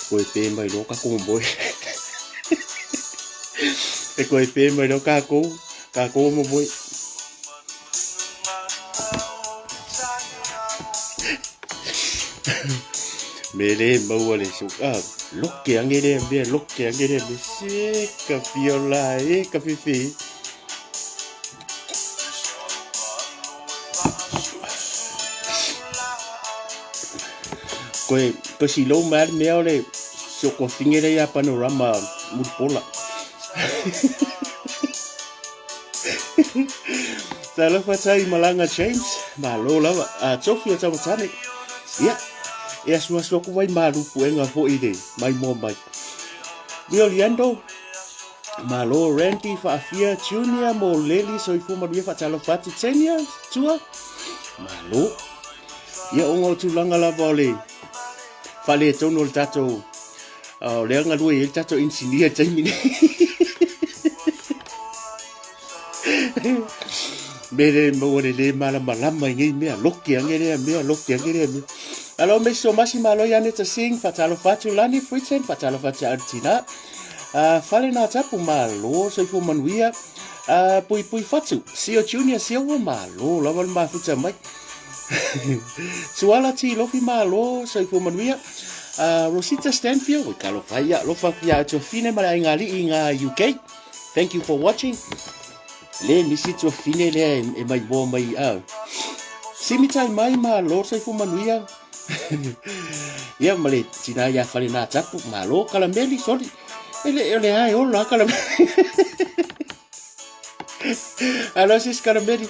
Koe pē mai no ka ko moi. E koe pē mai no ka ko mo moi. Mele mau le so loke angere me loke angere me se ka fiola e ka fifi. Koe si lo mal me ole so ko fingere ya panorama murpola. Tala fatai malanga James malo lava a Sofia tamatane. Ya. E asua ko mai malu puenga fo ide mai mo mai. Violiando malo Randy Fafia Junior mo leli so ifu maria fatalo fati tenia tua malo. Ya ongo tulanga la vole. Fale tono el tato. Leanga lui el tato insinia taimini. Mere mo le mala malama ngi me loki angere me loki angere me. Alors me so masi malo ya neta sing fatalo fatu lani friten fatalo fatu artina. Fale na tapu malo so ifu manuia. Pui fatu. Sio Junior sio malo lawan ma futa mai. Suala ti lofi malo so ifu manuia. Rosita Stanfield, we kalo faya lo fa ya to fine mala ngali inga UK. Thank you for watching. Le nisi to fine le e mai bo mai Simitai mai malo so ifu manuia. Ya male tina ya fale na tapu malo kalameli sorry. Ele ai ola kalameli. Alors c'est kalameli.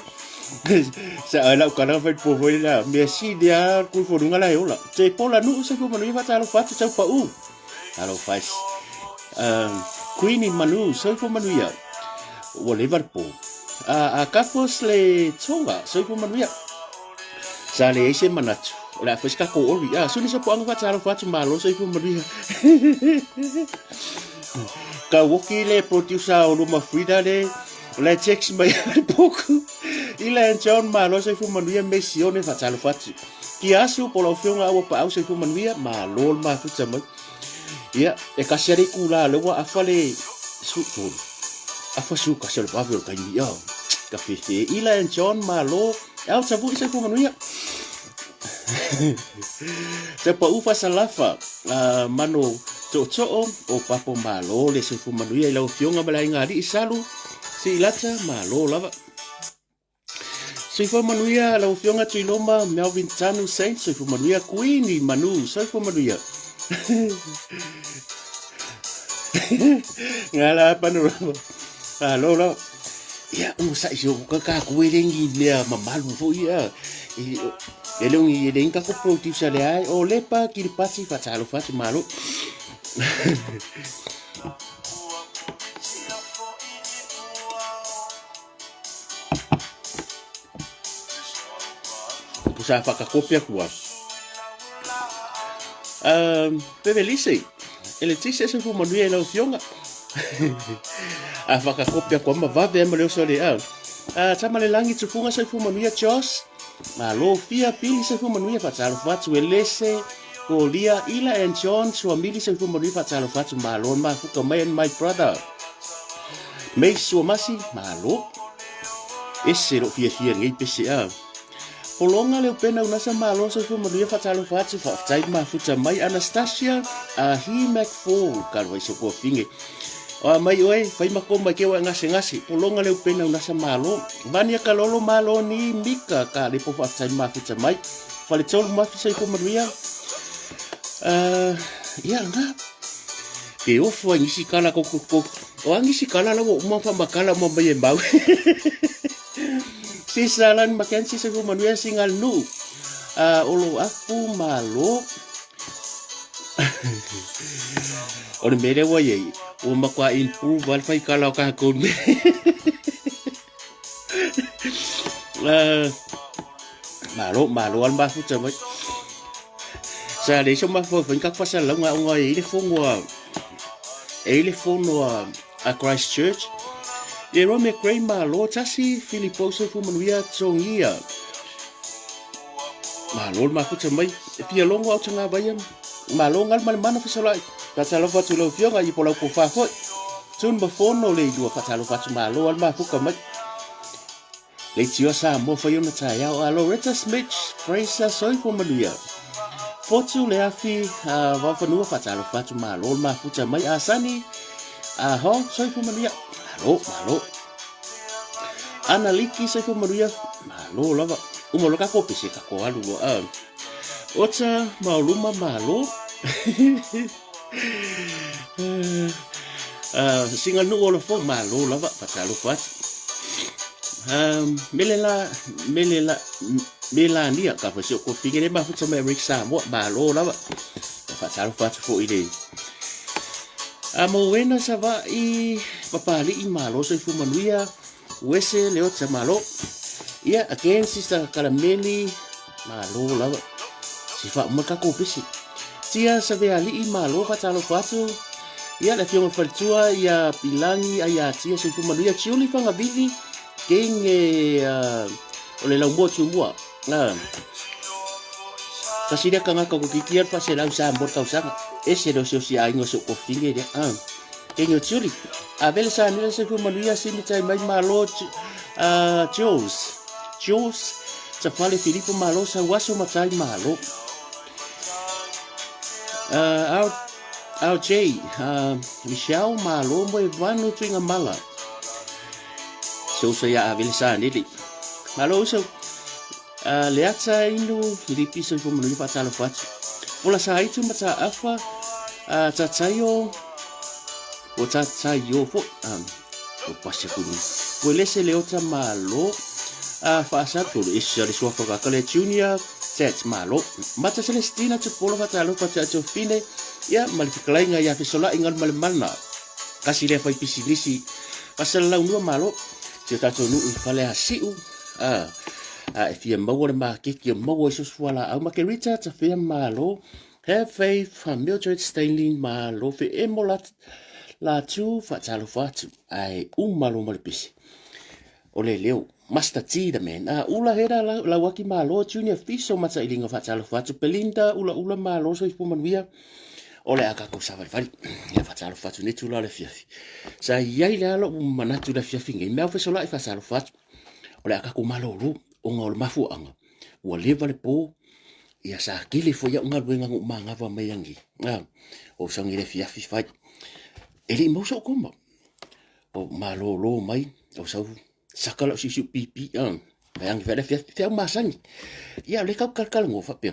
Sa ala kana fa po foi la merci dia ku fo dunga la yola te pola nu se ko manu fa talo fa tsa pa u alo faz Queenie manu so ko manu ya o Liverpool a Carlos le tonga so ko manu ya sa le ese manatu la faz ka ko ori so ni so po anga fa talo fa malo so ko manu ya ka woki le producer o ma Frida le la text mai pouco ila John malo se fu manuia mesione fatalo fatu ki asu polo fionga o pa au se fu manuia malo ma futa mai ia e kasere kula le wa afale su afa su kasere pa vero kai ia ka fefe ila John malo au sabu se fu manuia se pa ufa salafa mano to o papo malo le se fu manuia ila fionga bala ngari isalu si lata malo lava so ifo manuia la fionga tuiloma Melvin Tanu Saint so ifo manuia Queenie manu so ifo manuia ngala panorama alo ya sa iso ka kuelengi le mamalu fo ia ele ngi le inka ko producer le ai o lepa ki pasi fatalo fati malo sa whakakopia kua. Pevelise, ele tise se fu manuia e lau fionga. A whakakopia kua mawave ema leo sole au. Tama le langi tufunga se fu manuia Joss. Ma lo fia pili se fu manuia fatalo fatu e lese. Ko lia ila and John suamili se fu manuia fatalo fatu ma lo ma fuka mai and my brother. Mei suamasi ma lo. Ese lo fia ngai pese au. Polonga leo pena unasa malo so fu manuia fatalo fatu fa tai ma futa mai Anastasia he McFall kalwa iso ko finge mai oi fai makoma ke wa ngase polonga leo pena unasa malo vania kalolo malo ni mika ka le po fa tai ma futa mai fale tol ma fisa ko manuia ya nga ke ofo ngisi kala ko o ngisi kala lo mo fa makala mo mai mbau si salan Mackenzie se fu manuia singal nu olo aku malo o mere wa ye o makwa improve al fai kala ka ko malo al ma fu chamai sa le so ma fo fin ka fa sa la nga ngoi ele fono a Christchurch e rome crei malo tasi Filippo se fu manuia tongia malo ma futa mai e pia longo au tanga bayam malo ngal mal mana fisolai ta salo fatu lo fionga i pola ko fa fo tun ba fono le dua fatalo fatu malo al ma fuka mai le tio sa mo fa yona ta ya alo Rita Smith Fraser soi ko maluia fotu le afi va fa no fatalo fatu malo ma futa mai asani ho soi ko maluia malo analiki soi ko maluia malo lava umo loka ko pisi ka ko alu Ota mauluma malo. Singa nu ola fo malo lava patalo fat. Melela nia ka fa ko figere ma futsa me riksa mo malo lava. Patalo fat fo ide. Amo wena sava I papali I malo so fu manuia wese leota malo. Ia again sister karameli malo lava. Si fa maka ko pisi sia sa ve ali I malo patalo fatu ia la fiona faltua ia pilangi ia tia so fu manuia chiuli fanga vivi kenge ole la mo tu mo Kasiria kanga ko kikiar pa se lau sa mbor kausanga ese do so si aingo so ko finge de kenyo chiuli avel sa ni se fu manuia sini tai mai malo Jules sa fale Filipo malo sa waso matai malo RJ Michelle malo mo vanu twinga mala so ya avilsa nili malo so leata inu Filipi so fu manu fatalo fat pola sa itu mata afa tatayo o tatayo fo o pase kunu po lese leota malo fa sa to is le so fa ka le junior set malo mata Celestina tu polo fatalo fata to fine ya malfiklainga ya fisola ingal malmana kasi le fa pisinisi pasal la unu malo tu tato nu fale asiu if you mo ma kiki mo so swala au makerita ta fe malo have faith Mildred Stanley malo fe emolat la tu fatalo fatu ai malo malpisi ole leo Master T da men ula hera la waki malo junior fiso mata ilinga fatalo fatu Belinda ula malo so ipo manuia ole aka ko savari vari ya fatalo fatu ne tula le fiafi sa yai la lo manatu la fiafi ngai me fa sola fa fatalo fatu ole aka ko malo ru o ngol mafu anga ua leva le po ia sa kile fo ya ngal wenga manga va mayangi o sangi le fiafi fai eli mo so komba o malo lo mai o sa sakala si pipi yang vele fiafi masangi ia le kap kalkal ngo fa pe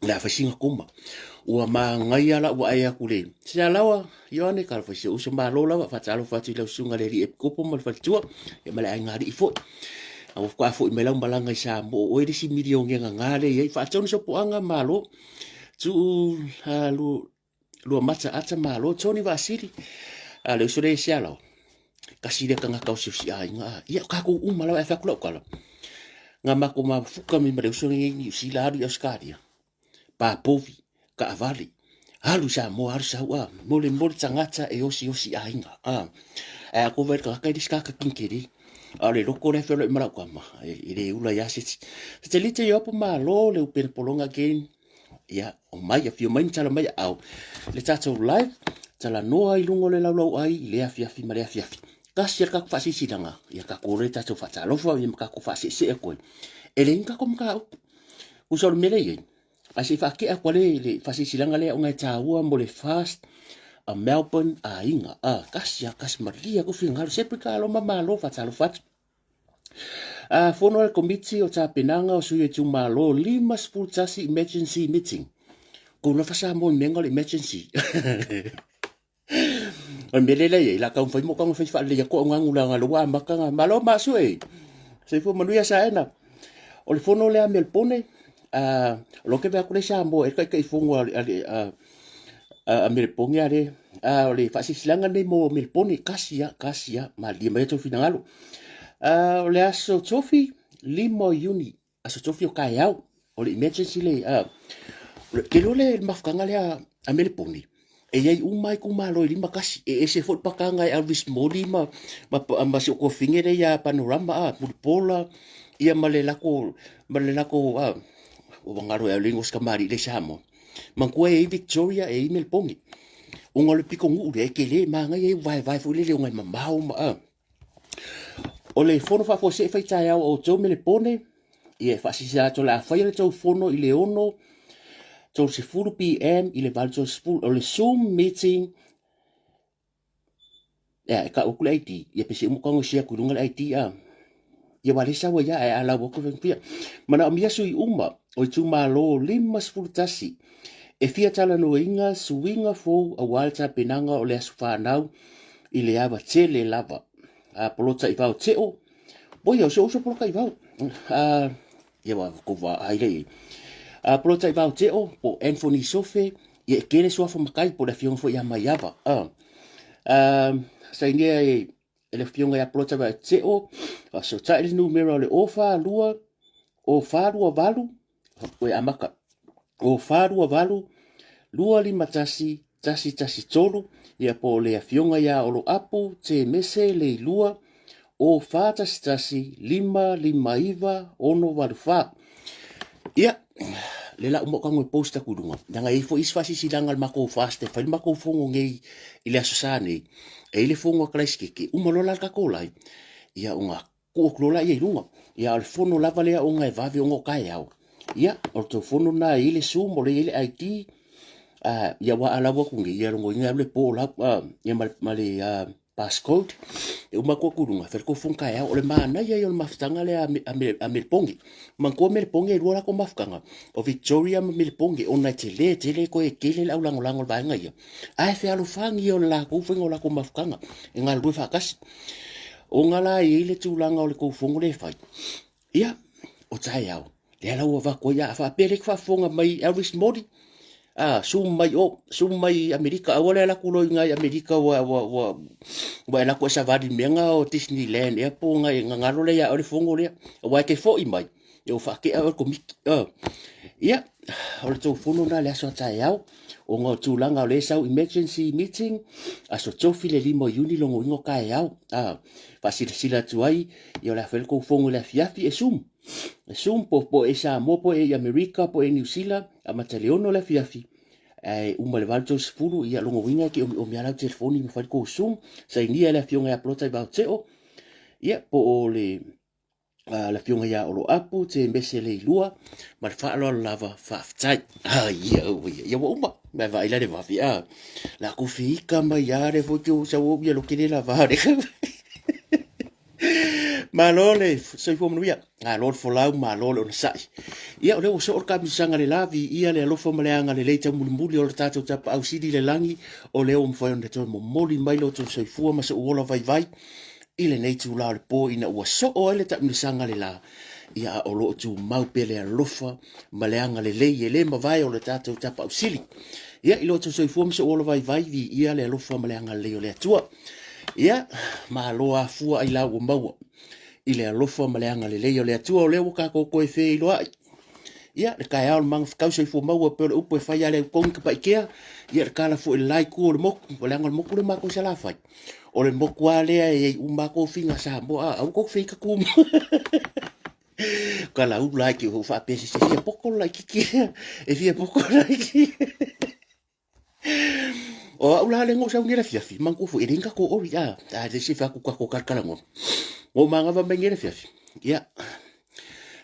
la fa singa komba ua mangai ala ua ai akule sia lawa yone kal fa si uso malo la fa talo fa ti le sunga le ri e kopo mal fa tua e mala ngari fo au kwa fo melang balanga sa mo o edi si milion nga ngale ye fa tonu so poanga malo tu lu mata ata malo toni vasili ale so le sialo kasi le kanga kau si ai nga ia ka ko malo e fa klo kala nga ma ko ma fuka mi mare so ngi si la ri askaria pa povi ka avali halu sa wa mo le tangata e osi ai nga ko ver ka diska ka kinkiri ale loko le felo mara kwama ile ula ya sit telite yo pa malo le upen polonga gain ya o mai afio mai tala mai au le tato live tala noa ilungo le laulau ai le afia fi mare afia kasi ka fa si silanga ya ka kore tato fa talo fa ya ka ko fa si se ko ele inka kom ka usor mele ye asi fa ki akwale le fa si silanga le onga taua mo le fast a Melbourne a inga kasi maria ko fingal sempre ka lo malo fa talo fa fono al committee o tapenanga o suye tu malo 5 tasi emergency meeting ko na fa sa mo mengal emergency o melela ye la ka fai mo ka fai fa le ko ngangula ngalo wa maka malo masu se fo manuia sa ena o le fono le a Melbourne lo que va con esa mo e ka fongo a Melbourne ale o le fa silanga ne mo Melbourne kasia ma di mai to finalo o le aso tofi limo uni aso tofi o kai au o le emergency le ke lo le mafkanga le a Melbourne e ai mai ku malo lima kasi e se fot pakanga Elvis Modi ma so ko fingere ya panorama pola ia malelako o bangaro e lingos kamari le samo Mangkua e Victoria e email pongi. Unga le piko ngu le ke le manga e vai fu le unga mamau ma. O le fono fa fo se fai tai au o tau me le pone. Ie fa si sa to la fai le tau fono i le ono. Tau se furu PM i le val tau se furu. O le Zoom meeting. Ya, ka okula IT. Ia pese umukango sia kulunga le IT a. Ia wale sa wa ya e ala wako pia. Mana amia sui uma. O tu malo 5 tasi. E fia tala no inga suinga fo a walta penanga o le asu whanau i le awa tele lava. A polota i vau teo. Boi au se oso poloka i vau. Ia wa kuwa aile. A polota i vau teo po Anthony Sofe i e kere suafa makai po le fionga fo i ama iava. Sa ingia e le fionga ia polota i vau teo. So taile numero le ofa lua o farua valu. O e amaka. O farua valu. Lua 5 tasi tolu, ia po le afionga ia olo apu, te mese le lua, o fa tasi 5 iwa, ono walu fa. Ia, le la umo kango e posta kudunga. Nanga e fo isfasi silanga al mako faste, fai mako fongo ngei ile asosane, e ile fongo klaiskeke, umalola kakolai, ia unga kuoklola ia ilunga, ia al fono lava lea unga e vavi ongo kai au. Ia, o to fono na ile sumo le ile IT, ia wa ala wa kungi ia rongo inga le po la ia male passcode e uma ko kurunga fer ko funka ia o le mana ia yo mafutanga le a melpongi man ko melpongi e ruala ko mafukanga o Victoria melpongi o na tele ko e kele la ulango lango ba nga ia ai fe alu fangi o la ko fungo la ko mafukanga e ngal du fa kas o ngala i le tulanga o le ko fungo le fai ia o tai au le la wa ko ia fa pele fa fonga mai Elvis Modi sumai Amerika awale la kulo ngai Amerika wa la ko sa vadi menga o Disneyland e po ngai ngalo le ya o le fongo le wa ke fo i mai yo fa ke o ko ia o le to fono na le so ta ya o ngo tulanga o le sa emergency meeting aso tofi le limo uni longo ngo ka ya fa sila tuai yo la fel ko fongo la fiafi e sum po esa mo po e Amerika po e New Zealand a mataleono la fiafi uma le valto sfulu ia longo winga ki o miala telefoni me fai ko sum sa inia la fionga ya plota ba teo ia po o le la fionga ya o lo apu te mbese le lua ma fa lo lava fa tai ia uma ma va ila le va via la ku fika ma ya re fo tu sa o ia lo kile la va malole so fo mnuia lord for lau malole on sai ia le so or ka misanga le lavi ia le lo fo maleanga le leita mulmuli o tato tapa au sidi le langi o le o mfo on to moli mai lo to so fu ma so ola vai ile nei tu la po ina o so o le ta misanga le la ia o lo tu mau pele a lofa maleanga le le ma vai o le tato tapa au sili ia ilo to so fu ma so ola vai ia le lofa maleanga le o le tua ia ma lo a fu ai la o mau ile alofa maleanga le leo le atua o leo ka ko e fe loa ia le kai al mang ka se fu mau pe o pe fa ya le kon ka ikea ia ka la fu lai ku le mok o le ngal mok le mako sala fa o le mok wa le e u mako finga sa mo a ko fe ka ku ka la u lai ki ho fa pe se se poko lai ki e fia poko lai ki o ula le ngo sa ngira fiafi man ku fu e ringa ko o ya a de se fa ku ka ko ka kala ngo o manga va mengere fiafi ia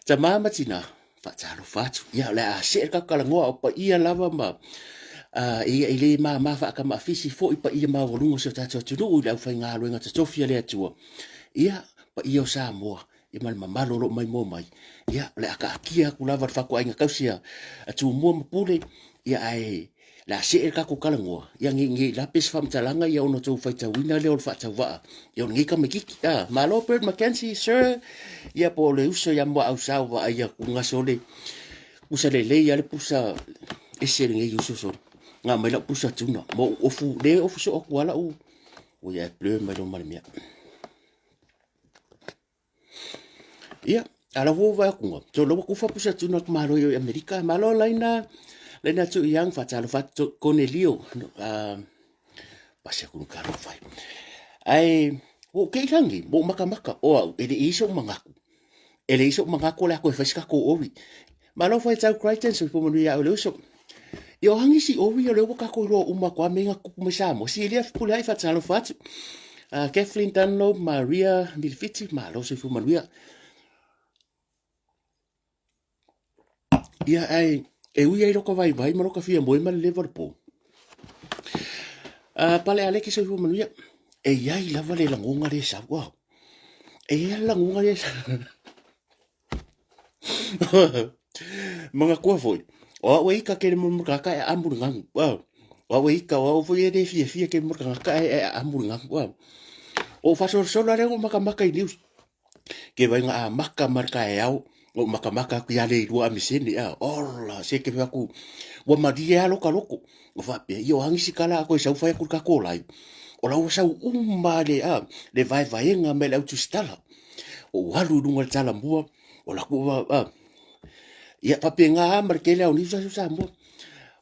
ta mama tina fa talo fatu ia le a se ka kala ngo pa ia lava ma ia ile ma fa ka ma fisi fo pa ia ma volungo se ta tu no la fa nga lo nga ta sofia le atu ia pa ia sa mo ia mal mamalo lo mai mo mai ia le aka kia ku lava fa ko ainga kausia atu mo pule ia ai la se ka ko kala ngo ia ngi la pes fam talanga ia ono to fa ta wina le ol fa ta va ia ngi ka meki ma lo per Mackenzie sir ia po le uso ia mo au sa va ia ku ngasole usa le ia le pusa ese ngi uso so nga mai la pusa tuna mo ofu le ofu so ko ala o ia ple mai lo mal mia ia ala vo va ku to lo ku fa pusa tuna ma lo Amerika ma lo laina lena tu yang fa talo fa Cornelio pase ku ka ro fai ai o ke langi mo maka o ele iso mangaku la ko fa ska ko ovi ma lo fa tau Crichton so po mo ya o so Yo hangi si owi o lewa kako iro uma kwa menga kukumesamo. Si elia pula ai fatalo fatu. Kathleen Dunlop, Maria Milfiti, ma lo se fu manuia. Ia ai e ui ai roka vai vai maroka fia moi ma Liverpool. Pale aleki se fu manuia. E iai lava le langunga le sa. Wow. E ia langunga le sa. Mga kua foi. O we ika ke mo ka e ambur ngang. Wow. O we ika o foi e fia ke mo ka e ambur ngang. Wow. O fasor solo re maka maka i news. Ke vai nga maka marka e au. O maka maka ku ya le ru amiseni a. Ola se ke ku. Wa madia loka loko. O fa pe yo hangi sikala ko sa fa ku ka ko lai. O la sa umma le a le vai vai nga me le tu stala. O walu dunga tala mua. O la ku a. Ia pape nga markele au ni sa mo.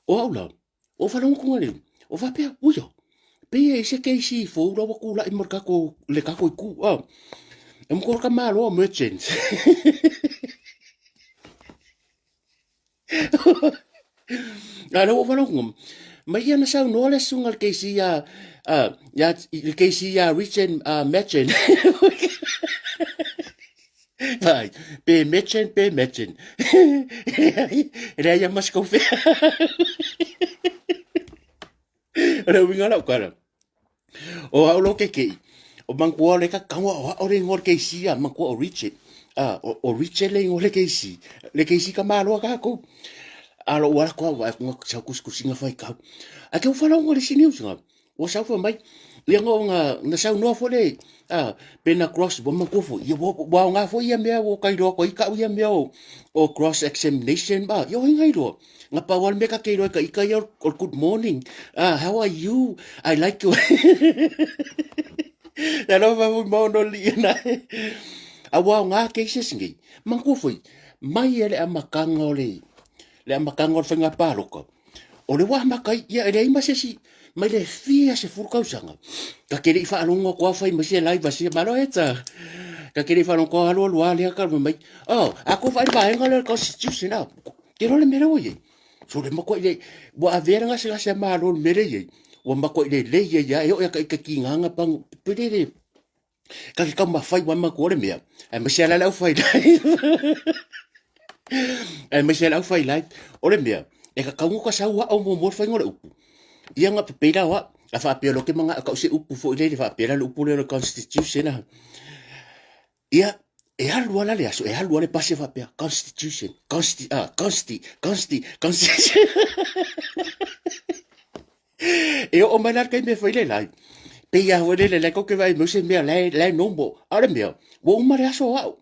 O aula. O fa no ku ngale. O fa pe uyo. Pe e se ke si fo ro ku la i marka ko le ka ko ku a. Em ko ka malo merchant. Ala o fa no ku. Mai ia na sa no le sungal ke si ya ke si ya Richard merchant. Vai, pe merchant. Era ya mas ko fe. Era winga la kara. O aulo ke o mangkua le ka kawa o le ngor ke si a mangkua o Richard. O Richard le ngor ke si. Le ke si ka malo ka ko. Alo wala ko wa ko sa kuskusinga fai ka. A ke fala ngor si news nga. O sa fa mai le nga na sa no fo le pena cross bo mangkua fo. Yo bo nga fo ia me o kai ro ko ika ia me o cross examination ba. Yo ngai ro. Nga pa wal me ka ke ro ka ika yo good morning. How are you? I like you. Nalo fa mo no li na. Awa nga ke se singi. Mangkua fo. Mai ele amakanga ole. Le amakanga fa nga pa ro ko. O le wa makai ia ele ima se si mai le fia se furkau sanga. Ka kere fa alonga ko fa ima se live se malo eta. Ka kere fa no ko alo lo ale ka mai. Oh, ako fa ba nga le constitution na. Kero le mera oye. So le mako ile wa avera nga se malo mere ye. Wa mako ile le ye ya yo ka kinga pang pedere. Ka ka ma fai wa mako le mea. E ma se la la fai. E ma se la fai lai. Ole mea. E ka kaungo ka sa wa o mo fai ngore upu. Ia nga pepela wa a fa pe lo ke manga ka se upu fo ile fa pe la upu le constitution na. Ia e alu ala le aso e alu ale pase fa pe constitution constitution. E o manar kai me foi le lai. Pe ia ho le ko ke vai mo se me le nombo. Ara me wo mare aso wa.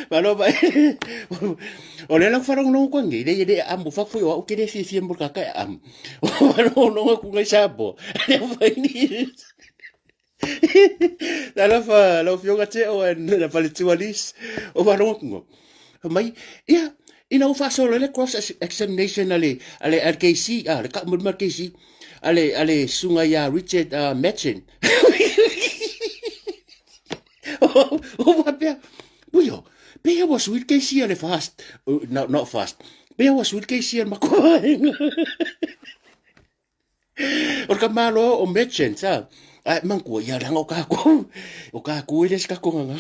Malo ba. O le la fara no ko ngi le ambu fa fu o ke le fi mbo ka am. O no ko ngai sabo. Le fa ni. La fa lo fio ga te o na fa le tualis. O va no ko. Mai ia ina fa so le cross examination ale RKC le ka mo RKC ale sunga ya Richard Matchin. O va pe. Buyo, pe was sweet case ale fast. Not fast. Pe was sweet case mako. O ka malo o Matchin sa. Mangko ya rango ka ko. O ka ko ile ska ko nga.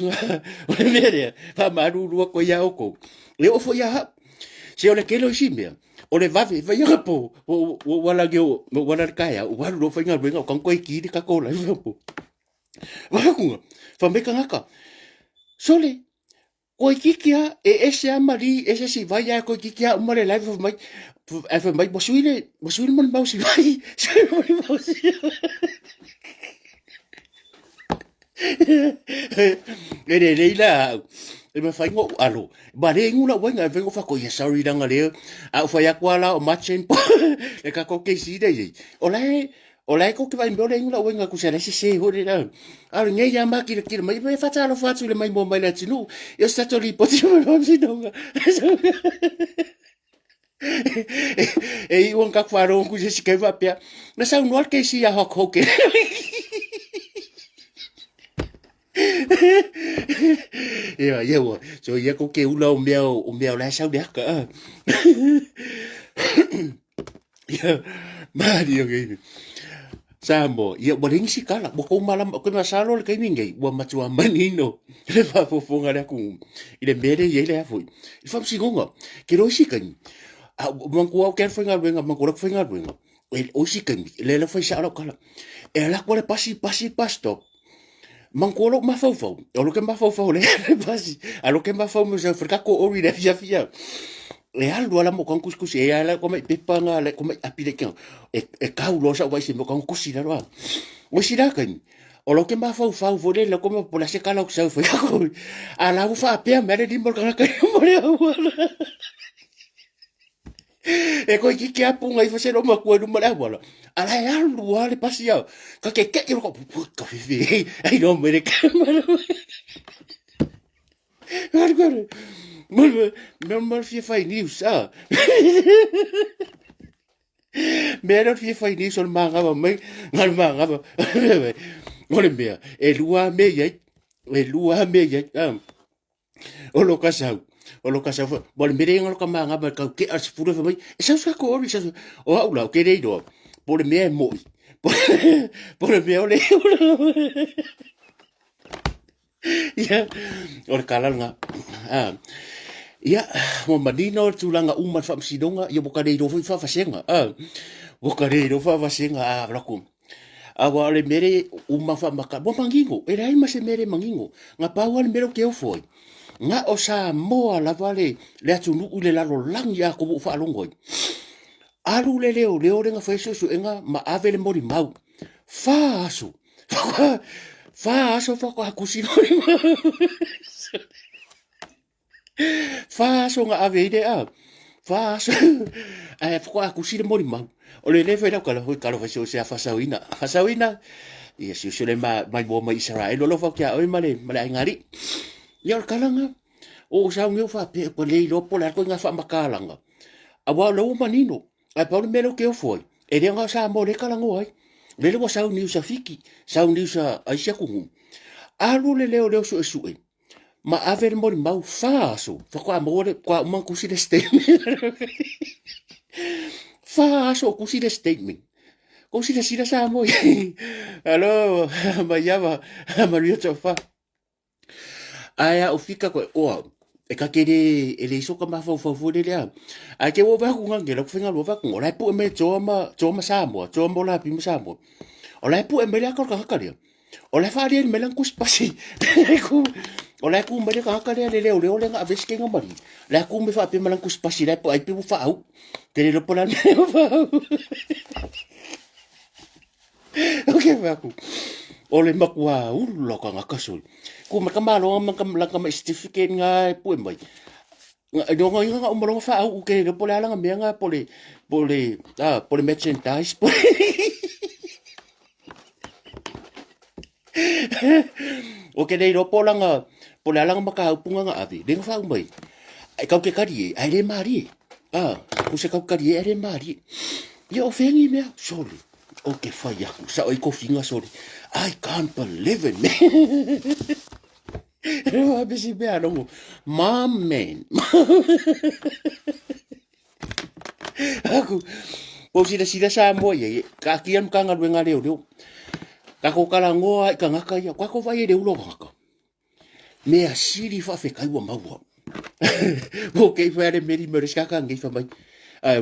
O le mere, pa maru ru ko ya o ko. Le o fo ya. Se o le kelo simia. O le vavi vai nga po. O wala ge o wala kaya. O wala ro fa nga benga kan ko ki ka ko la po. Wa ku. Fa me ka ngaka. Sole. Ko kikia ese amari ese si vai a ko kikia o mare live of mai. Efa mai bosuile mon bausi vai. Ere leila e me fai ngo alo ba le ngula wenga vengo fa ko ya sorry danga le a fa ya kwala o matchen e ka ko ke si de o lai ko ke vai mbole ngula wenga ku se se ho de da a nge ya ma ki mai me fa talo fa tu le mai mo mai la tinu yo sta to li poti mo si donga e won ka faro ku se ke va pia na sa no ke si ya ho ke Ia wa so ia ko ke ula o mea la sau de ka Ia mari okay. Samo, ia waring si kala, wa ko malam ko masalo le kai ningai, wa matua manino. Le fa fofonga le ku. Ile mere ye le afu. I fam singonga. Ke ro si kan. A man ko ke fenga venga, man ko fenga venga. El o si kan, le fa sa kala. E la ko le pasi pasto. Man ko lo ma fofo. O lo ke ma fofo le pasi. A lo ke ma fofo mo se frika ko ori le fia. E alu ala mo kan kuskusi e ala ko mai pepanga le ko mai apile ke e kau lo sa vai se mo kan kusi la wa o sira kan o lo ke ma fa vole le ko mo pola se kala sa fa ko ala u fa pe me le dimbo kan ka mo le e ko ki apunga i fa se lo ma ko no mo la wala ala e alu ale pasia ka ke ko ka fi ai no me le ka Mal fie fai news, ah. Mea fie fai news on mangava mai, ngal mangava. Ole mea, e lua me yai, o lo kasau. Bole mere ngol ka mangava ka ke as pura fa mai. E sa ko ori sa o aula ke rei do. Bole mea moi. Bole mea ole. Ya, ora kalanga. Ia, mo madina o tulanga uma fa msidonga, ia boka reiro fa fasenga. Boka reiro fa fasenga raku. Awa le mere uma fa maka, bo mangingo, e rai ma se mere mangingo. Nga pawa le mere ke o foi. Nga o sa moa la vale le atunu le lalo lang ya ko bu fa longoi. Alu le leo renga fa so enga ma ave le mori mau. Fa aso. Fa aso fa ko hakusino. Faso nga avede faso ko aku sire mori mau o le lefe na kala hoi kala faso se fasawina ia si le mai bo mai Israel lo fa kia oi male ngari ia kala nga o sa ngeu fa pe ko le lo po la ko nga fa makalanga awa lo manino ai pa le melo ke o foi e le nga sa mo le kala ngo ai le le sa ni sa fiki sa ni sa ai sa kungu alu le leo so su ma ave mori mau faso fa kwa more kwa man kusi de statement faso kusi de statement kusi de sira sa mo alo ma llama Mario Chofa aya o fika ko o e ka kere ele iso ka ma fo de le a ke wo ba ku ngangela ku finga lo va ku ora pu me choma sa mo choma la pi sa mo ora pu me le ka ka le ora fa ri me lan kus pasi ku Ola ku mbale ka ka le le nga aves ke ngambari. La ku me fa pe malang ku spasi la po ai pe fa au. Te le pola me fa. Okay fa ku. Ole makwa u lo ka nga kasul. Ku ma kamalo ma kam lang ka ma certificate nga po mai. Nga do nga umro fa au ke le pola nga me nga pole merchandise pole. O ke dei ro pola nga pola lang makaupunga nga ave deng fa mai ai kau ke kari ai le mari ku se kau kari ai le mari yo fengi me sorry o ke fa ya sa oi ko finga sorry I can't believe it ro bisi be alo man aku o sida sa mo ye ka kiam ka nga wenga leo ka ko kala ngoa ka nga ka ya kwa ko vai de ulo ka mea siri fa fe kai wa maua o ke fa le meri meri ska ka ngi fa mai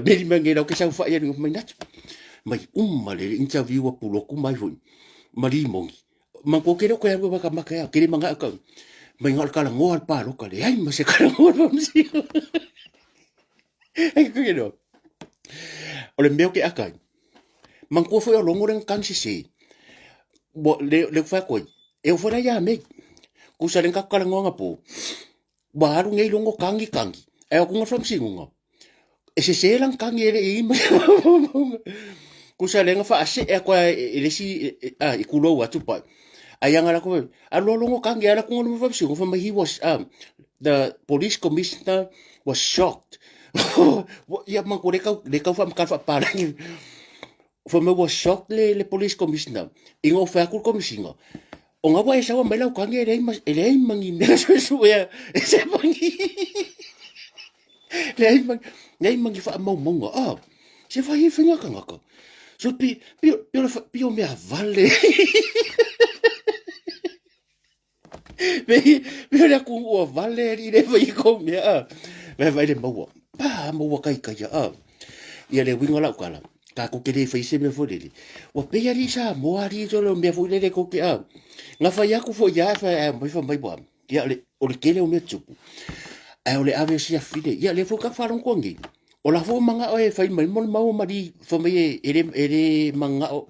meri mangi lo ke sa fa ya mai nat mai le interview wa pulo ku mai fu mari mongi man ko ke ro ko ya ba ka maka ya ke manga ka mai ngal kala ngol pa lo ka le ai ma se kala ngol ba msi ai ko ke no o le meo ke akai man ko fo yo longo ren kan si bo le fa ko e fo ya me ku sa lenga kala ngonga po baru ngai longo kangi e ku ngafam singunga e se lang kangi e ima ku sa lenga fa ase e kwa ele si ikulo wa tu pa ayanga la ko alo longo kangi ala ku ngafam singunga he was the police commissioner was shocked ya man ko le ka fam ka fa para for me was shocked le police commissioner ingo fa ku commissioner o nga wa isa wa mela ka nge ele mangi ne so ya se mangi le mangi fa mo Se fai finga kangaka. So pio mea vale. Me le ku o vale ri le vai ko mea. Me vai le maua. Pa maua kai kai a. Ia le winga lau kala. Ka ko ke le fai se me fo le. Wa pe ya ri sa mo ari so lo me fo le ko ke a. Nga fai aku fo ya fa mai fa mai bo. Ia le o le kele o me tupu. Ai o le ave sia fide. Ia le fo ka fa ron kongi. O la fo manga o e fai mai mo mau mari fo mai ere manga o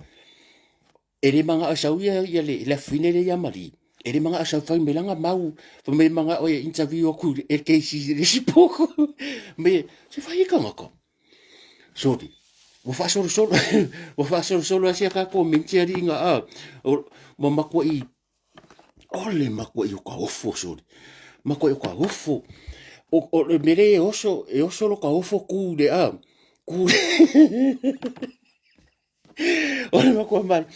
ere manga o sau ia le fine le ya mari. Ere manga o sau fai melanga mau fo mai manga o e interview o ku e ke si le si poko. Me se fai ka ngako. Sorry. Wo fa solo asia ka ko minti ari nga a. Mo makwa i ole makwa i ka ofo sorry. Makwa i ka ofo. O le mere e oso lo ka ofo ku de a. Ku. Ole makwa mal.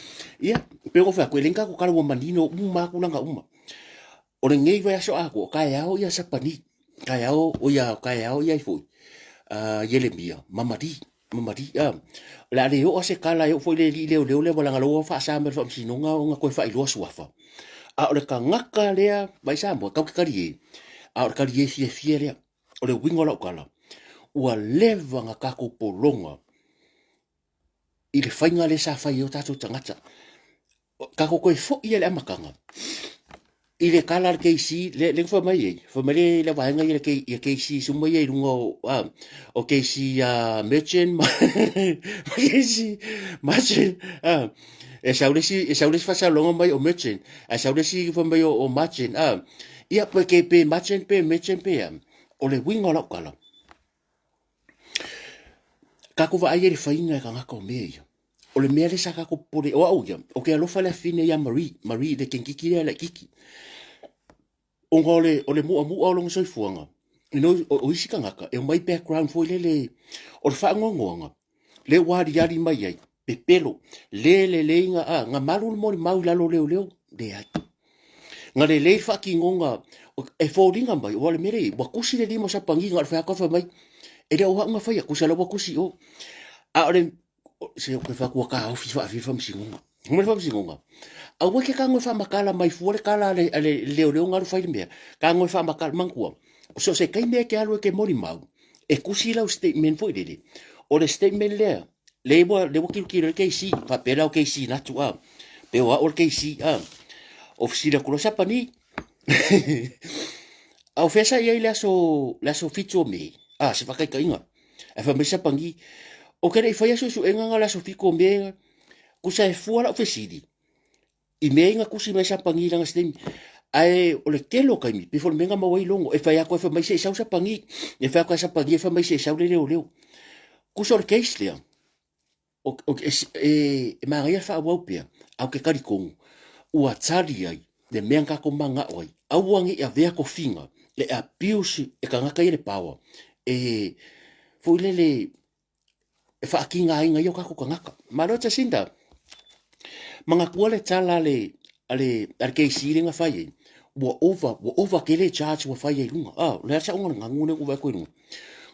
Ia, pero fa ko lenka ko kala wo manino uma ku langa uma. Ole ngei vai aso ako ka yao ia sapani. Ka yao o ia foi. Yeremia, mamadi la le o se kala yo foi le le wala ngalo fa sa mer fa sinonga nga ko fa ilo suafa a o le ka ngaka le mai sa mo ka kari a o kari fie le o le wingo la kala ua leva nga ka ko polonga i le fainga le sa fa yo tatu tangata ka ko fo ia le makanga i le kala ke si le fa mai le vaenga i le ke si su mai lungo o ke si merchant ke si merchant e saule fa sa longo mai o merchant e saule si fa mai o merchant ia pe ke pe merchant pe o le winga la kala ka ko va ai le fainga ka ngaka o me o le mea le sa ka ko pore o au ya o ke alofa le fine ya Marie de kenkiki le kiki o le mua o longo soifuanga. O isi ka ngaka, e mai background foi le o le whaangongoanga. Le wari yari mai ai, pe pelo, le inga nga maru mo mau lalo leo, de ai. Nga le whaki ngonga, e fōringa mai, o le mere, wa kusi le limo sa pangi, nga le whakofa mai, e le o hanga whaia, kusa la wa kusi o. A o le, se o ke whakua ka au fifa msingonga. Ngome fa msingonga. A wake ka ngoi fa makala mai fuore kala le leo ngaru fai mea. Ka ngoi fa makala mangkua. So se kai mea ke alu ke mori mau. E kusi lau statement foi dele. O le statement lea. Le wa kiru ke si. Pa pera o ke si natu a. Pe wa o ke si a. Ofisira kuro sa pani. A ofesa ia le so fito me. Se fa kai ka inga. E fa mesa pangi. O ke rei fai aso su enga la so fiko me. Kusa e fuara ofesiri. I mea inga kusi mai sa pangi langa stemi. Ai o le kelo kai mi. Pe fo menga mawai longo. E fai ako e fa mai se sau sa pangi. E fai ako e sa pangi e fa mai se sau le leo. Kusa o le keis lea. E maria fa awau au ke karikongu. Ua tari ai. Le mea ngako manga oi. Au wangi e avea ko finga. Le abuse e ka ngaka i le power. Fo le e fa akinga inga yo kako ka ngaka. Marota sinda. Mga kua le tala ale keisi ringa fai wa over kele charge wa fai lunga le sa unga ngune ku ko lunga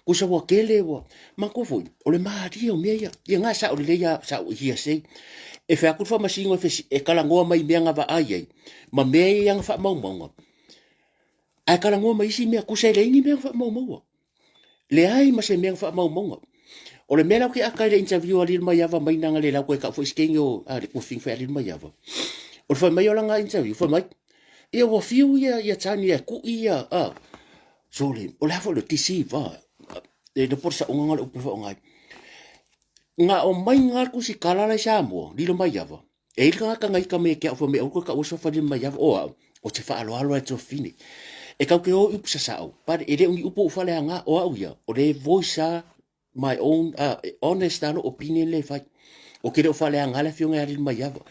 ku sa wa kele wa ma ko foi o le maari o meia ye nga sa o le ya sa o hia sei e fa ku fa masingo e kala ngoa mai me nga va ai ma me yang fa mau ai kala ngoa mai si me ku sa le ni me fa mau le ai ma se me fa mau o le mela ke aka le interview ali mai ava mai nanga le la ko ka fo skengo le ko fin fa ali mai ava o fa mai o langa interview fa mai e o fiu ia tani e ku ia so le o la fo le tisi va e do por sa unga le po ngai nga o mai nga ku si kala le sa mo li lo mai ava e il ka ngai ka me ke fo me o ka o so fa li mai ava o te fa alo e to fini e ka ke o upsa sa o pa e le un upo fa le nga o au ia o le voice my own honest opinion le fai o ke o fale anga le fiunga ali mai ava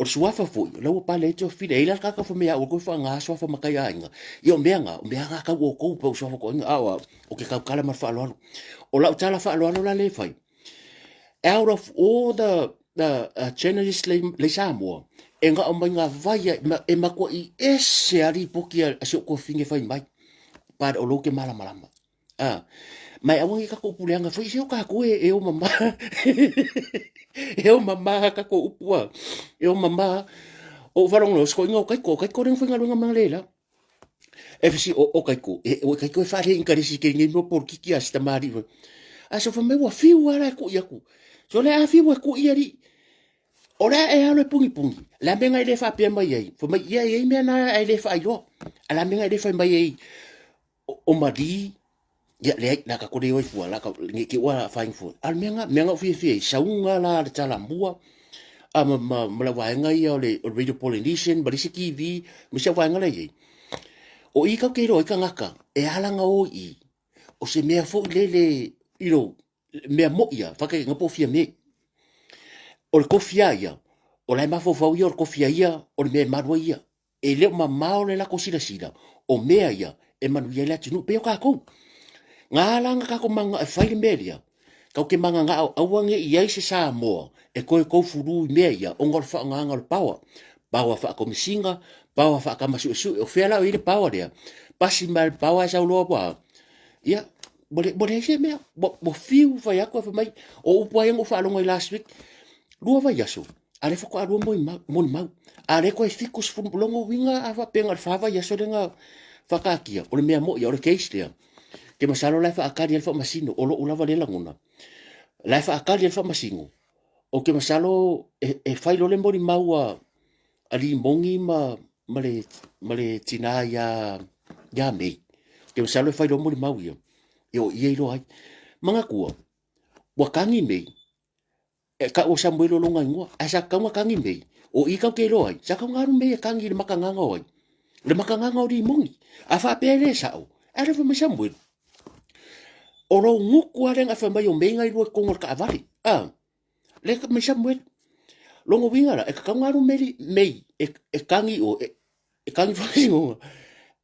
o suafa foi lo pa le to fide ila ka fo me o ko fa nga suafa makai anga io meanga ka wo ko po suafa ko awa o ke ka kala mar fa lo o la tala fa lo la le fai out of all the journalists le Samoa enga o mai nga vai e mako i ese ali poki a so ko finge fai mai pa o lo ke mala mai awangi ka ko puleanga foi se o ka ko e o mama e o mama ka ko upua e o mama o varong no sko ngo kai ko ren foi ngalunga manglela e fisi o kai ko e fa re inkarisi ke ngi mo por kiki asta mari a so fa me wa fi wala ko yaku so le a fi wa ko yari ora e alo pungi pungi la menga ile fa pia mai ai fo mai ia me na ile fa io ala menga ile fa mai ai o madi ya le na ka ko de fu la ka ngi ki wa fa fu al menga fi saunga la tala mbua a ma la wa nga ia le radio Polynesian ba si TV mi se wa nga le o i ka ke ro ka ngaka e ala nga o i o se mea fo le iro mea mo ia fa ke ngapo fia me o le kofia ia o lai mafo fau ia o le kofia ia o le mea marua ia e leo mamao le la ko sila sila o mea ia e manu ia le tunu pe o ka ko ngā langa kako manga e whaile meria. Kau ke manga ngā awange i aise sā moa. E koe kou furu i mea ia. O ngol wha ngā ngā pawa. Pawa wha komisinga. Pawa wha kamasu e su. O whea lau i le pawa rea. Pasi mai pawa e sau loa paa. Ia. Bole heise mea. Bo fiu whai ako e whamai. O upua yengo wha alonga i last week. Lua wai aso. Ale whako arua moni mau. Ale koe fikus funulongo winga a whapenga le whawa i aso renga whakakia. O le mea mo ia. O le case rea. Ke masalo lai fa akari alfa masino o lo ulava le langona lai fa akari alfa masino o ke masalo e failo le mori maua ali mongi male tina ya mei ke masalo e failo mori mau yo ye lo ai manga kua wakangi mei e ka o samuelo longa ngua asa ka wakangi mei o i ka ke lo ai sa ka ngaru mei kangi le makanga oi le makanga ori mongi afa pele sao ara fa samuelo oro nguku arenga fa mai o menga i lua kongo ka avali le ka me samuel longo winga e ka ngaru mei e kangi o e kangi fa singo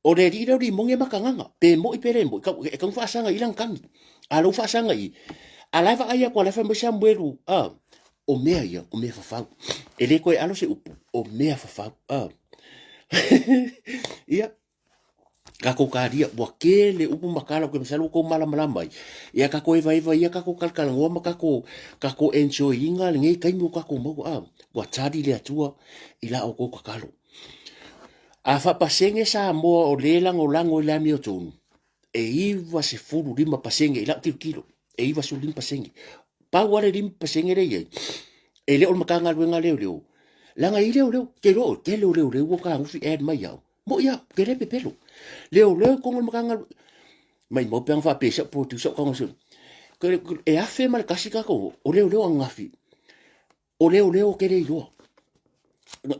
o re rira ri monge makanga pe mo i pere mo e ka fa sanga ilang kangi a lo fa sanga i a la fa aya ko la fa me samuel o mea ia o mea fa fa e le ko e alo se upu o mea fa fa ia kako karia wakele upu makala ko misalo ko malamalamba ia kako eva ia kako kalkala ngoma kako enjoyinga ngai kai mo kako mo wa tadi le atua ila o ko kakalo a fa pasenge sa mo o le lango la mi otun e iwa se furu lima pasenge ila kilo e iwa su lima pasenge pa wale lima pasenge le ye e le o makanga luenga le langa ile le ke le ka ngu fi ed mai ya mo ia ke le pepelo leo kongo makanga mai mo pang fa pesa po tu so kongo so e a fe mal kasika ko o leo angafi o leo ke le lo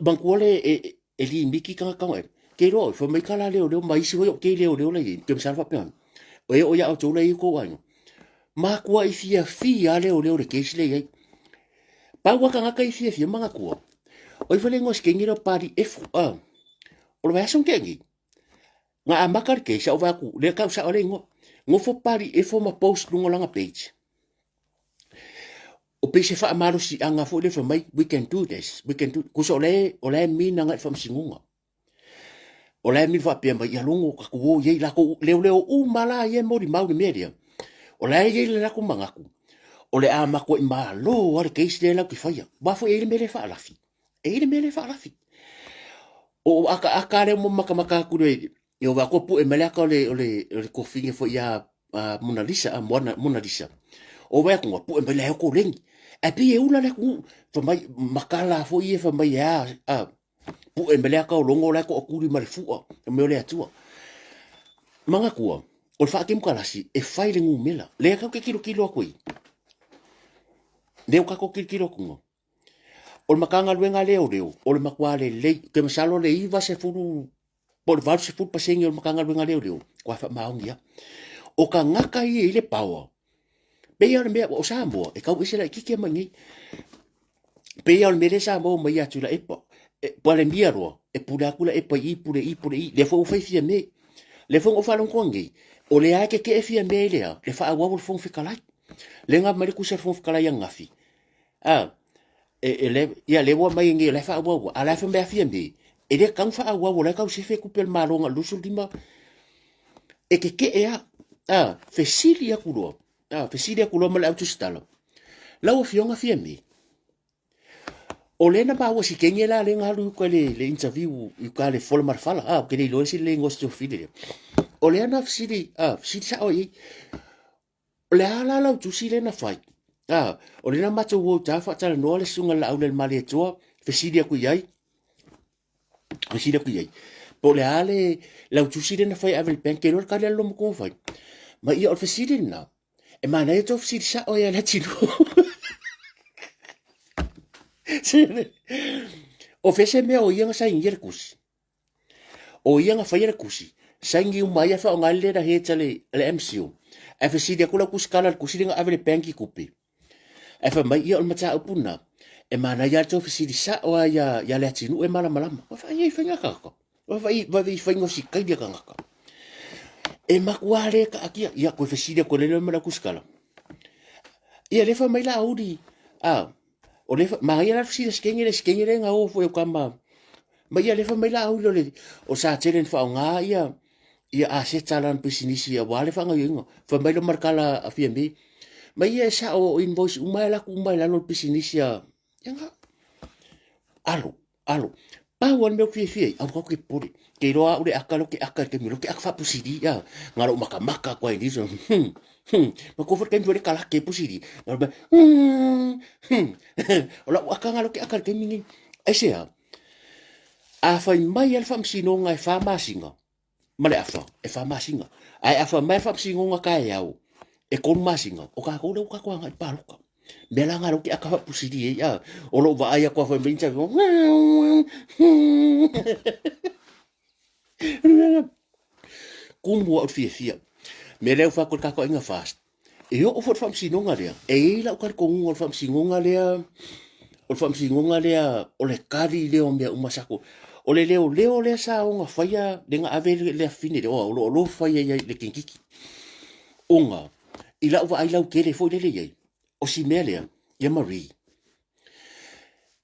bankuole e li miki ka ke lo fo mai kala leo mai si ho ke leo le ke msa fa pen o ya o to le ko wa ma kwa i fia leo le ke sile ye pa wa ka ka i fia manga ko o i fale ngos ke ngira pari f o lo va son kengi nga amakar ke sa ova ku le ka sa ole ngo fo pari e fo ma post lungo langa page o page fa amaro si anga fo le fo mai we can do ku so le mi na nga fam singunga o le mi fa pia mai ya lungo ka ku ye la ko le u mala ye mori mau de media o le ye le la ku manga ku o le ama ko ma lo war ke iste la ki fa ya ba fo e le me le fa la fi o aka le mo maka ku le yo va ko pu e mele ka le ko finge fo ya Mona Lisa o va ko pu e mele ko lengi e pi e una le ku fo mai makala fo ye fo mai ya pu e mele ka longo le ko ku ri mari fu me le atua manga ku o fa ke mkalasi e fai le ngu mela le ka ke kilo ko i le ka ko kilo ku o makanga luenga leo o le makwale le ke masalo le iva se furu por var se furu pasenge o makanga luenga leo kwa fa maungia o ka ngaka i le pawa pe ya me o sambo e ka wisela kike mangi pe ya me le sambo mai atu la epo po le miaro e pura kula e po i le fo fa fia me le fo o fa lon kongi o le ake ke fia me le fa awa fo fikala le nga mari ku se fo fikala yang ngafi le wa mai ngi le fa wa ala fa me afia me e le kan fa wa le ka se fe ku pel malonga lusul dima e ke fe silia kulo feside ku lo mal auto stalo lau fionga fia me o lena ba wasi kengela le ngalu ko le interview u ka le fol mar fala ke le lo si le ngosto fide o lena fsidi fsidi sa o i le ala la tu si le na fai o lena mato wo ta fa ta no le sunga la le mali to feside ku yai feside ku yai po le ale la tu si le na fai avel pen ke no ka le lo mo ko fai ma i o feside na e mana e to fsidi sa o ya la tino o fese me o ianga sa ingere kusi o ianga fayere kusi sangi umaya fa ngale da hetale le MCO e fese dia kula kuskala kusi dinga avele penki kupi e fa mai ia mata upuna e mana ya to fese di sa o ya le tinu e mala mala o fa ia fenga ka o fa ia va vi fengo si kai dia ka e makwale ka akia ia ko fese dia ko le mala kuskala ia le fa mai la audi o le ma ia la fisi skengere nga o fo kama ma ia le fa mai la o le o sa telen fa nga ia a se talan pisinisi ia wale fa nga yingo fa mai lo markala a FMB ma ia sa o invoice umai la lo pisinisi ia nga alo pa won me fi au ko ke pori ke ro a ure akalo ke akal ke miro ke akfa pusidi ya ngaro maka ko ini so ma ko for ke jore kala ke pusidi ba ola akanga lo ke akal ke mingi ese a fa mai al fam sino ngai fa masinga male afa e fa masinga ai afa mai fam singo nga ka yau e kon masinga o ka ko ka ko nga paluka bela ngaro ke akfa pusidi ya olo va aya ko fa mincha kumu o fia me leu fa ko ka ko inga fast e o fo fam sinonga lea e la ko ko ngol fam sinonga lea o le kari leo me uma sako o le leo le sa o nga faia denga ave le fine o lo faia le kinkiki onga ila va ila ke le fo le ye o si melea ya Marie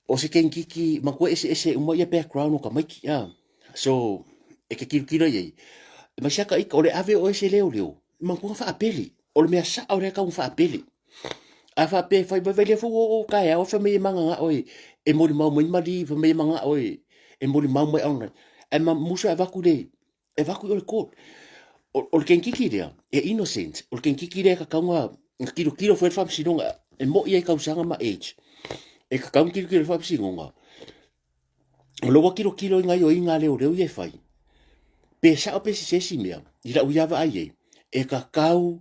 o se kinkiki ma ko ese uma ya background o ka mai so e ke kilo ye ma shaka ik o le ave o ese leo ma ko fa apeli o le mea sa o le ka fa apeli a fa pe fa ba vele fu o ka ya o fa me manga oi e mo mau mo mali fa me manga oi e mo mau mo ona e ma musa va ku o le ko o le kinkiki dia e innocent o le kinkiki dia ka kaunga kilo foi fa sinonga e mo ia ka usanga ma age e ka kaunga kilo fa sinonga o lo kilo ngai o inga le o ye fai pe sa o pe se mea ila uya va ai e ka kau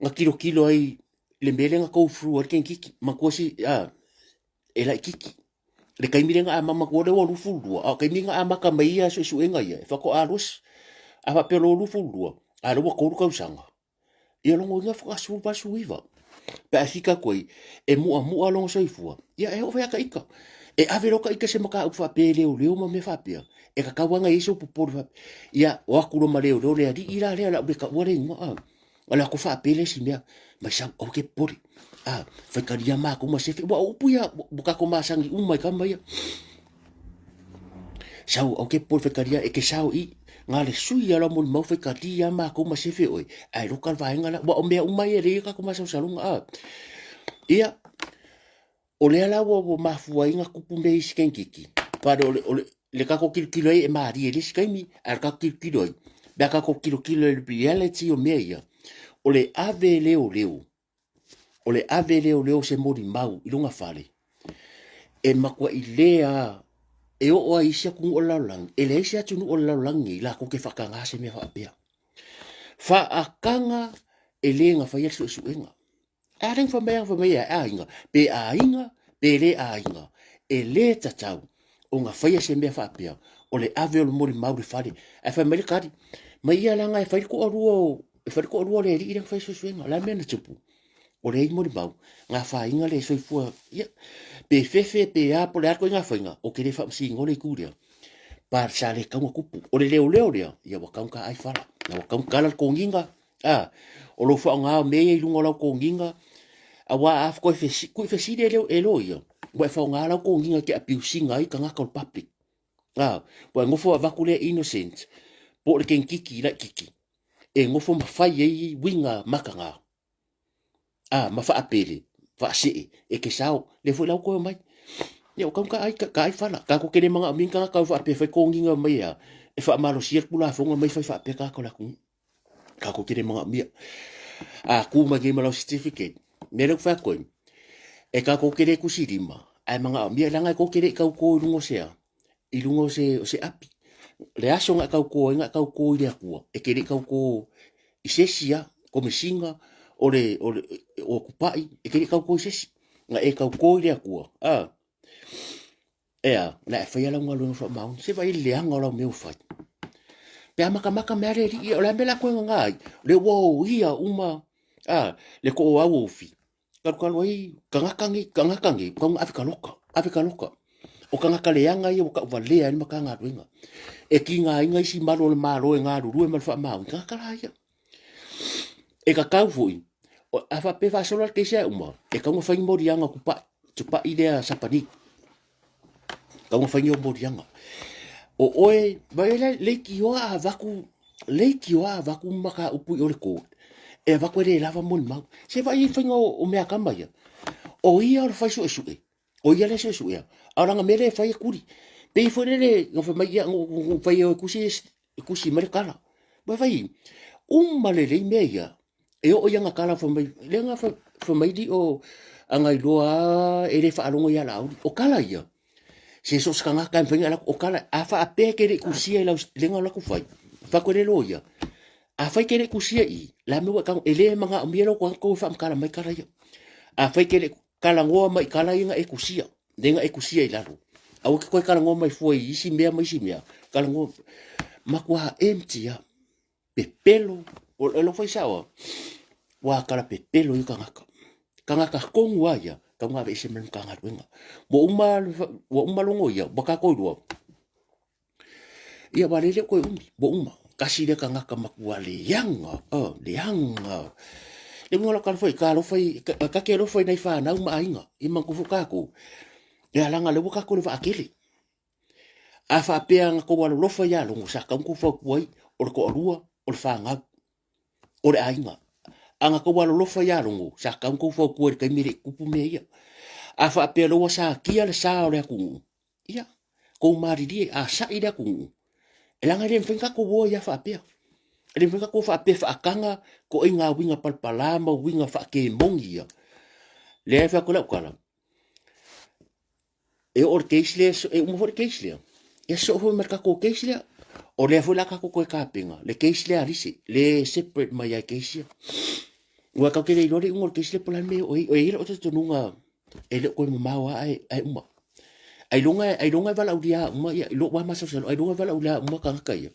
nga kilo ai le mele nga ko fru o kinkiki ma ko si e la kiki le kai mi nga ama ko le wo fu a kai mi nga ama ka mai ya so enga ia fa ko alus a fa pelo lu fu a lo ko ka usanga ia lo nga fa su pa su iva pa fika koi e mu lo so ifua ia e o fa ka ika e ave lo ka ika se maka u fa pele o le ma me fa pia e ka kawanga iso popor fa ia o akulo ma le le adi ira le la be ka wore nga ala ko fa pele si mea ma sa o ke pori fa ka dia ma ko ma se wa upu ya buka ko ma sangi mai ka mai sa o ke por fa ka dia e ke sa o i nga le sui ala mo fa ka dia ma ko ma se fe oi ai lo ka va nga wa o mea mai re ka ko ma sa salunga ia o le ala wo ma fu ai nga kupu me iskengiki pa le ka ko kilo e ma ri le skemi al ka kilo ba ka ko kilo le reality o mea o le ave leo se mori mau i lunga fale e makua i lea e o a isia kung o laulang e le isia tunu o laulangi la ko ke whakanga se mea whaapea whaakanga e le nga whaia su enga a ring whamea a inga pe le a inga e le tatau o nga whaia se mea whaapea o le ave o le mori mau le fale e whamele kari mai ia langa e whaiko arua le ri irang whai suenga la mea na tupu o le mo mau nga whainga le soifua ia pe fefe pe a po le arko nga whainga o ke le wha msi ngole kuria par sa le kaunga kupu o le leo lea ia wa kaunga ai whala na wa kaunga kala ko nginga o lo wha ngā mea i lunga lau ko nginga a wa af ko fesi le leo elo ia wa wha ngā lau ko nginga ke apiusinga i ka ngaka o public wa ngofo a vakule innocent po le ken kiki la kiki e ngofo mawhai ei winga maka ngā ma fa apele fa se e ke sao le fu la ko mai ya o ka ai fala ka ko kene manga min ka fa ape fa ko nginga mai ya e fa malo sir pula fa mai fa ape ka ko la ku ka ko kene manga mi ku ma ge malo certificate me lo fa ko e ka ko kene ku sirima ai manga mi langa ko kene ka ko lungo se i lungo se api le aso nga ka ko ile ku e kene ka ko i sesia ko me singa o kupai e kene ka ko sesi nga e ka ko ile ku ea na e fai ala ngalo fa maun se vai le anga la meu fai pe maka mere ri o la mela ko ngai le wo ia uma le ko wa wo fi ka wai kanga kangi ko afika loka o kanga le anga i o ka vale ani maka nga ruinga e ki nga inga si malo le malo nga ru mal fa maun ka la ia e ka kau foi a fa pe fa solo ke sia uma e ka mo fai mo ri anga ku pa tupa idea sapani ka mo fai mo ri anga o oe vai le ki o a vaku maka upu o le ko e vaku le lava mon mau se vai finga o me akamba ia o ia o fai su o ia le su ia ora nga mele fai kuri pe fo le no fa mai ngo fai o kusi merkala vai vai male le meia e o ia nga kala fa mai le nga fa mai di o anga loa e le fa alongo ia la o kala ia se so skanga kan fenga la o kala afa ape ke le kusia la lenga la ku fai fa ko le loia afa ke le kusia i la me ka ele manga miro ko fa kala mai kala ia afa ke le kala ngo mai kala inga e kusia denga e kusia i la ro au ko kala ngo mai foi isi mea kala ngo makwa empty ya pepelo o lo foi sawa wa kala pepelo i kanga ko ngua ka nga be se men kanga ruenga bo uma longo ia baka ko do ia ba le ko bo uma kasi le kanga ka makua le yanga le ngola ka foi ka lo foi ka ke lo foi nei fa na uma inga i man ku fuka ko ya langa le buka ko le va akele a fa pe nga ko walo lo foi ya lo sa ka ku fo koi o ko rua o fa nga o le ainga anga ko walo lo foi ya lo sa ka ku fo ko ka mire ku pu me ia a fa pe lo sa kia le sa o le ku ia ko mari di a sa ida ku elanga le mfinga ko wo ya fa pe le mfinga ko fa pe fa kanga ko inga winga palpalama winga fa ke mongia le fa ko la kala e or keisle e mo for keisle e so ho merka ko keisle o le fo la ka ko ka pinga le keisle arisi le separate mai ya keisle wa ka ke le lori ngor keisle pola me o o to nunga ele ko mawa ai uma ai longa vala ulia uma ya lo wa masa ai longa vala ulia uma ka ka ya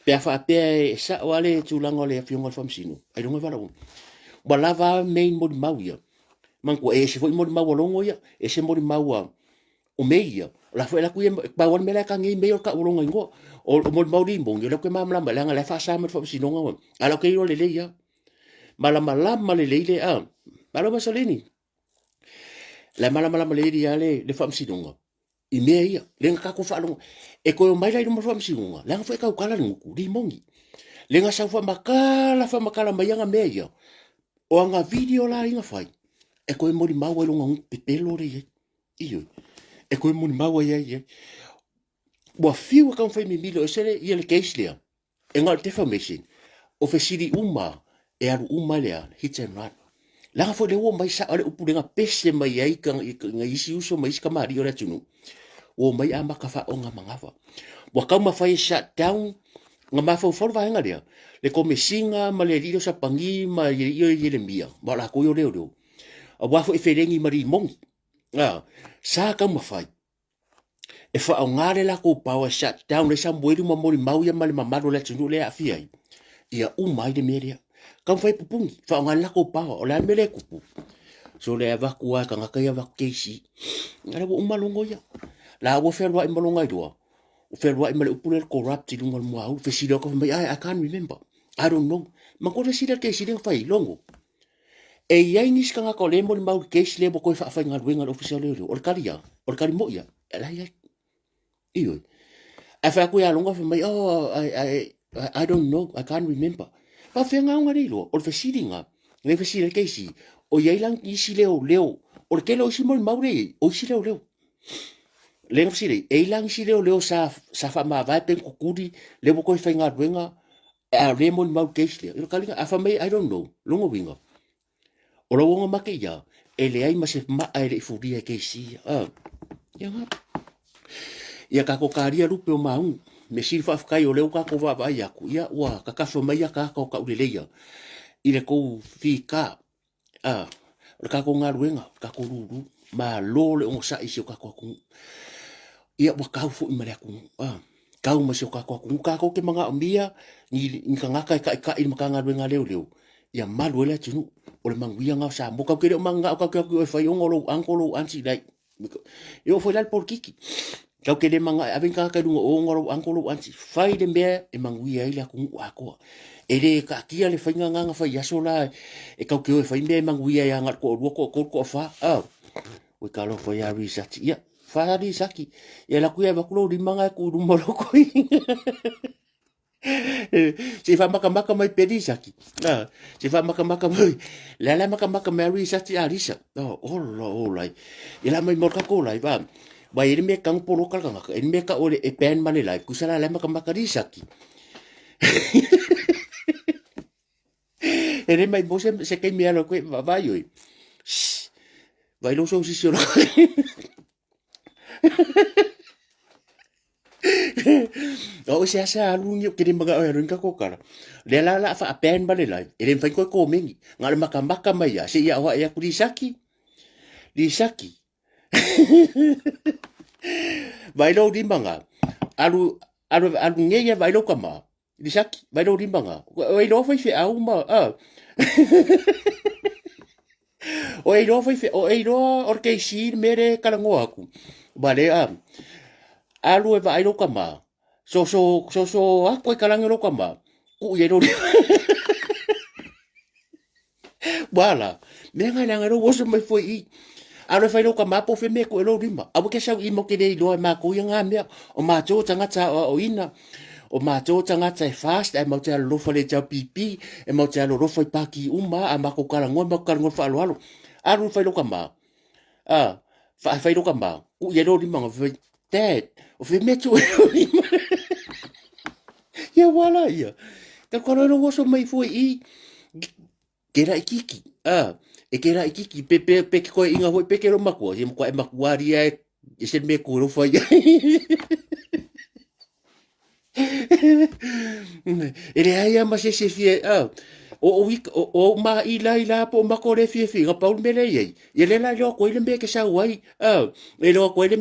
pe fa pe sa wale tu lango le fiong fam sino ai longa vala wala va main mod mawia man ko e se foi mod mawa longo ya e se mod mawa o meia la foi la ku ba wan mela ka ngi meio ka longo ngo o mod mawdi mbong yo ko mamla mala la fa sa mod fam sino ngo ala ke yo le ya mala le a mala masolini la mala le dia le fam sinunga i mea ia le ka ko fa e ko mai lai mo fam sinunga la fa ka kala nguku di mongi le nga sa fa makala mai nga mea ia o nga video la inga fai e ko mo di mawa lo ngang pepelo re iyo e ko mo di mawa ia bo fiu ka fa mi milo e sele ia le keislia e nga defamation o fe siri uma e aru uma le hit and run la fo le wo mai sa ale upu nga pese mai ai ka nga isi uso mai ska mari ora tunu o mai ama ka fa onga mangafa wa ka ma fai shut down nga ma fo for va nga dia le ko mesinga ma le rio sa pangi ma io le mia ma la ko yo le o wa fo e ferengi mari mong sa ka ma fai e fa nga le la ko power shut down le sa mbuiri ma mori mau ya ma le mamaro le tunu le afia ia mai de meria kan fai pupungi fa nga la ko pa o la mele kupu so le va ku ka nga ka ya va keisi ngale bo umalongo ya la wo fer wa imbalonga do o fer wa imale upule corrupt lunga mo au fe sida ko mai I can't remember I don't know ma ko sida keisi den fai longo e ya inis ka nga ko le mo mau keisi le bo ko fa nga winga official le o kali mo ya la ya iyo afa ku ya longo fa mai I don't know I can't remember pa fe nga ngari lo o fe sidinga le fe sida keisi o ia lang isi leo o le kelo isi mo maure o isi leo le ngafsire e lang isi leo sa fa ma vai pen kukuri le mo ko fa nga ruenga a le mo mau keisle o kalinga a fa mai I don't know longo winga o lo wonga make ia e le ai ma se ma ai le furia keisi ia nga ia ka ko karia rupe o maung me silfa afkai o leo ka ko va vai aku ia wa ka fa mai ka ka ule leia ile ko fika o ka ko ngaruenga ka ko ruru ma lo le o sa isi o ka ko ia wa ka fu mare aku kau ma se o ka ko ke manga mia ni ka ngaka ka i maka ngaruenga leo ia malu le tunu o le manguia nga sa mo ka ke manga ka ke o fa yongolo ankolo ansi dai yo foi dal por kiki kau ke le manga aven ka ka dungo o ngoro ankolo ansi fai de me e manguia ile aku ako ele ka kia le fainga nga fa yasola e kau ke o fai me manguia ya ngat ko ko fa o ka lo foi a research ia fa ri saki e la kuia ba kulo di manga ku du molo ko se fa maka mai pedi saki se fa maka mai la maka mai research a risa o lai ila mai morka ko lai ba ba ele me kang polo kal kang e me ka ole e pen mane lai kusala la maka risaki ele mai bo se ke mi alo ko va yo vai lo so si solo o se asa alungi ke maga o ringa ko kara le la fa pen bale lai ele fai ko mengi ngal maka mai ya se ya wa ya ku risaki vai lo di manga alu ngeya vai lo kama risaki vai lo di manga o lo fai fe au ma o lo fai fe o lo orke si mere kalango aku vale alu e vai lo kama so ako kalango lo kama ku ye lo wala me nga lo wo so mai foi aro fai lo kama po fe me ko lo rima abu ke sa I mo ke dei lo ma ko nga me o ma jo tanga cha o ina o ma jo tanga cha fast e mo cha lo fa le cha pipi e mo cha lo fa pa ki uma a ma ko kala ngo fa lo aro fai lo kama fai lo kama ku ye lo rima ngo fe tet o fe me tu ya wala ya ka ko lo wo so mai foi kera ikiki e kera ikiki pe ko inga hoi pe ke ro makua ye ko e makuari e se me ko ro fa ya ele ai ma se fie o ma ila po ma ko re fie ga paul mele ye ye le la yo ko ile me ke sa wai e lo ko le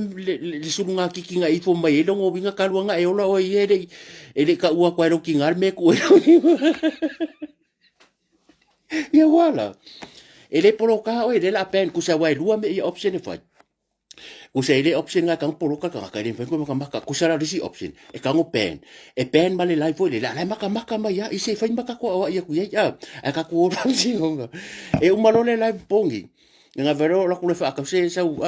sunga kiki nga ifo mai lo ngo winga kalwanga e ola o ye ele ka ua ko ro kingar me ko ya wala ele polo ka o ele la pen ku sa wai lua me I option e fai ku sa ele option nga kang polo ka le fen ko maka ku sa la risi option e kang pen male lai fo le la maka ma ya I se fai maka ko ya ku ya ka ku ora si nga e o malo le lai pongi nga vero la ku le fa ka se sa o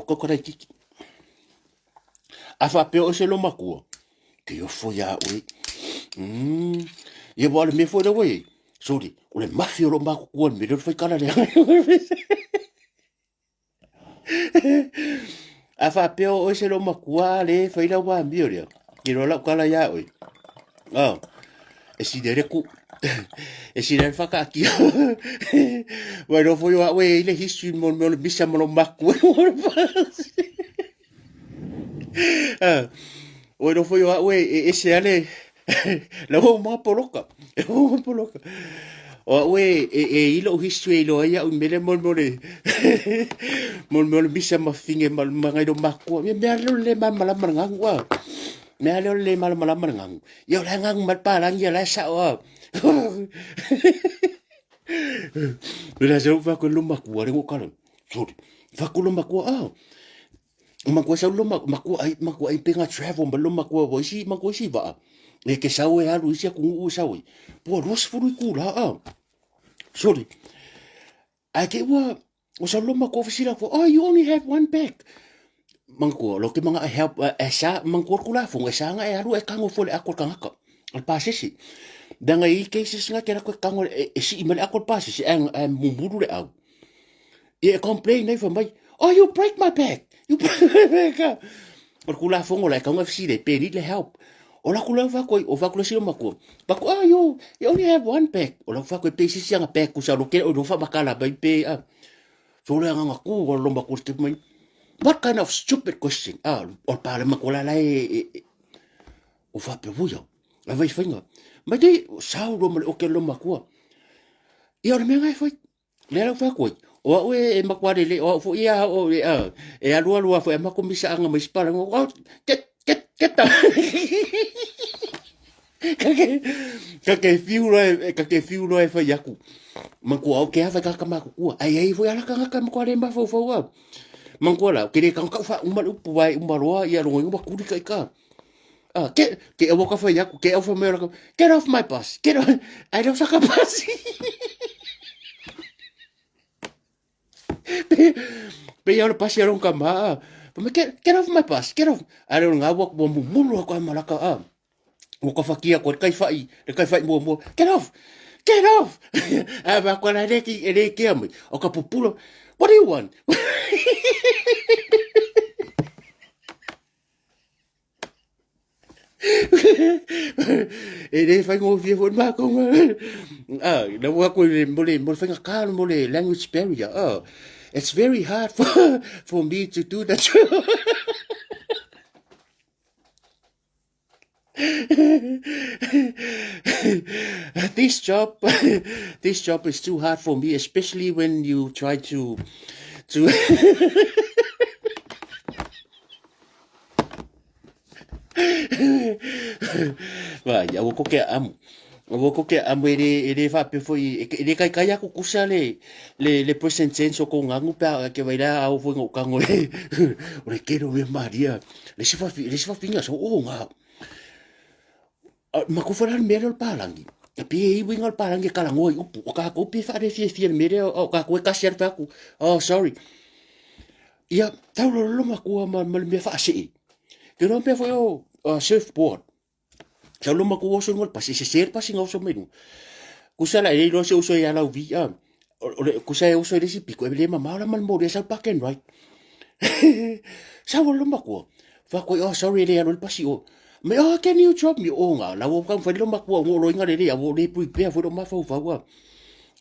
ko ko kiki afa pe o se lo makua ke o fo ya oi ye wale me foi da wei sorry o le mafia lo ma ko me le fai kala le afa pe o se lo makua le fai da wa mi ore ki ro la kala ya oi e si dere ku e si dere fa ka ki wa ro foi wa wei le history mo le bisa mo lo makua o ro foi wa wei e se ale la ho ma poloka o we ilo history lo ya un mele mol bisa ma finge mal mangai do makko me alo le mal mala mangang wa me alo le mal mala mangang yo la ngang mal palang ya la sa wa la so fa ko lo makko re ko kala sorry fa ko lo makko makko sa lo makko ai penga travel ba lo makko bo si makko si ba e ke sau e alu isia kungu sau i. Pua luas furu i kura, sorry. Ai ke ua, o sa loma ko fasila ko, you only have one bag. Mangko, lo ke mga help, sa, mangko kula fung, sa nga e alu e kango fole akor kangaka. Al pasisi. danga I cases nga kera ko kango si imale akol pas si ang mumburu le au. E complain nei fa mai. Oh, you break my back. You break my back. Or kula fongo la kango si de pe need le help. O la kula fa ko o fa kula si mako. Ba ko you only have one back. O la fa ko pe si nga back ku sa lo ke o do fa bakala ba pe a. So le nga ku o lo mako ste mai. What kind of stupid question? O pa le mako la o fa pe vuyo. La vai finga. Ma dei sao lo o ke lo mako. I o me ngai foi. Le lo fa ko. O e makware le o fo ia o e alua fo e makomisa anga mai spala ngo get kake fiu lo e fa yaku manko au ke ava ka ma ku ai fo ala ka makware ma fo wa manko la ke ka fa umal upu vai umaloa ia lo ngo ku ka ke e woka fa yaku ke o fa me get off my bus get on I don't saka bus pe ya lo pasi ron kama me get off my bus get off ara nga wak bo mulu ko malaka o ko fakia ko kai fai mo get off ba ko la de ki ele ke am o ka populo what do you want ele fai ngo vie fo ma ko na wa ko mo fai ka mo le language barrier it's very hard for me to do that. this job is too hard for me, especially when you try to wa ya wo ko ke am o ko ke amere ele fa pe foi ele kai kai aku kusa le present tense ko ngangu pa ke vai la au foi ngo kango le o le kero me maria le se fa pinga so o nga ma ko fora me le palangi pe I winga palangi kala ngoi upu o ka ko pe fa de fi me o ka ko ka ser pa ku oh sorry ia tau lo ma ko ma me fa se ke no pe foi o surfboard sa lo ma ko so ngol pasi se ser pasi ngau so menu kusala e lo so ya la vi kusa e so de si pico e le mama la mal mo de sa paken right sa lo ma ko fa ko sorry le lo pasi o me can you drop me o nga la wo kan fa lo ma ko ngo lo nga le ya wo le pu pe fo ma fa wa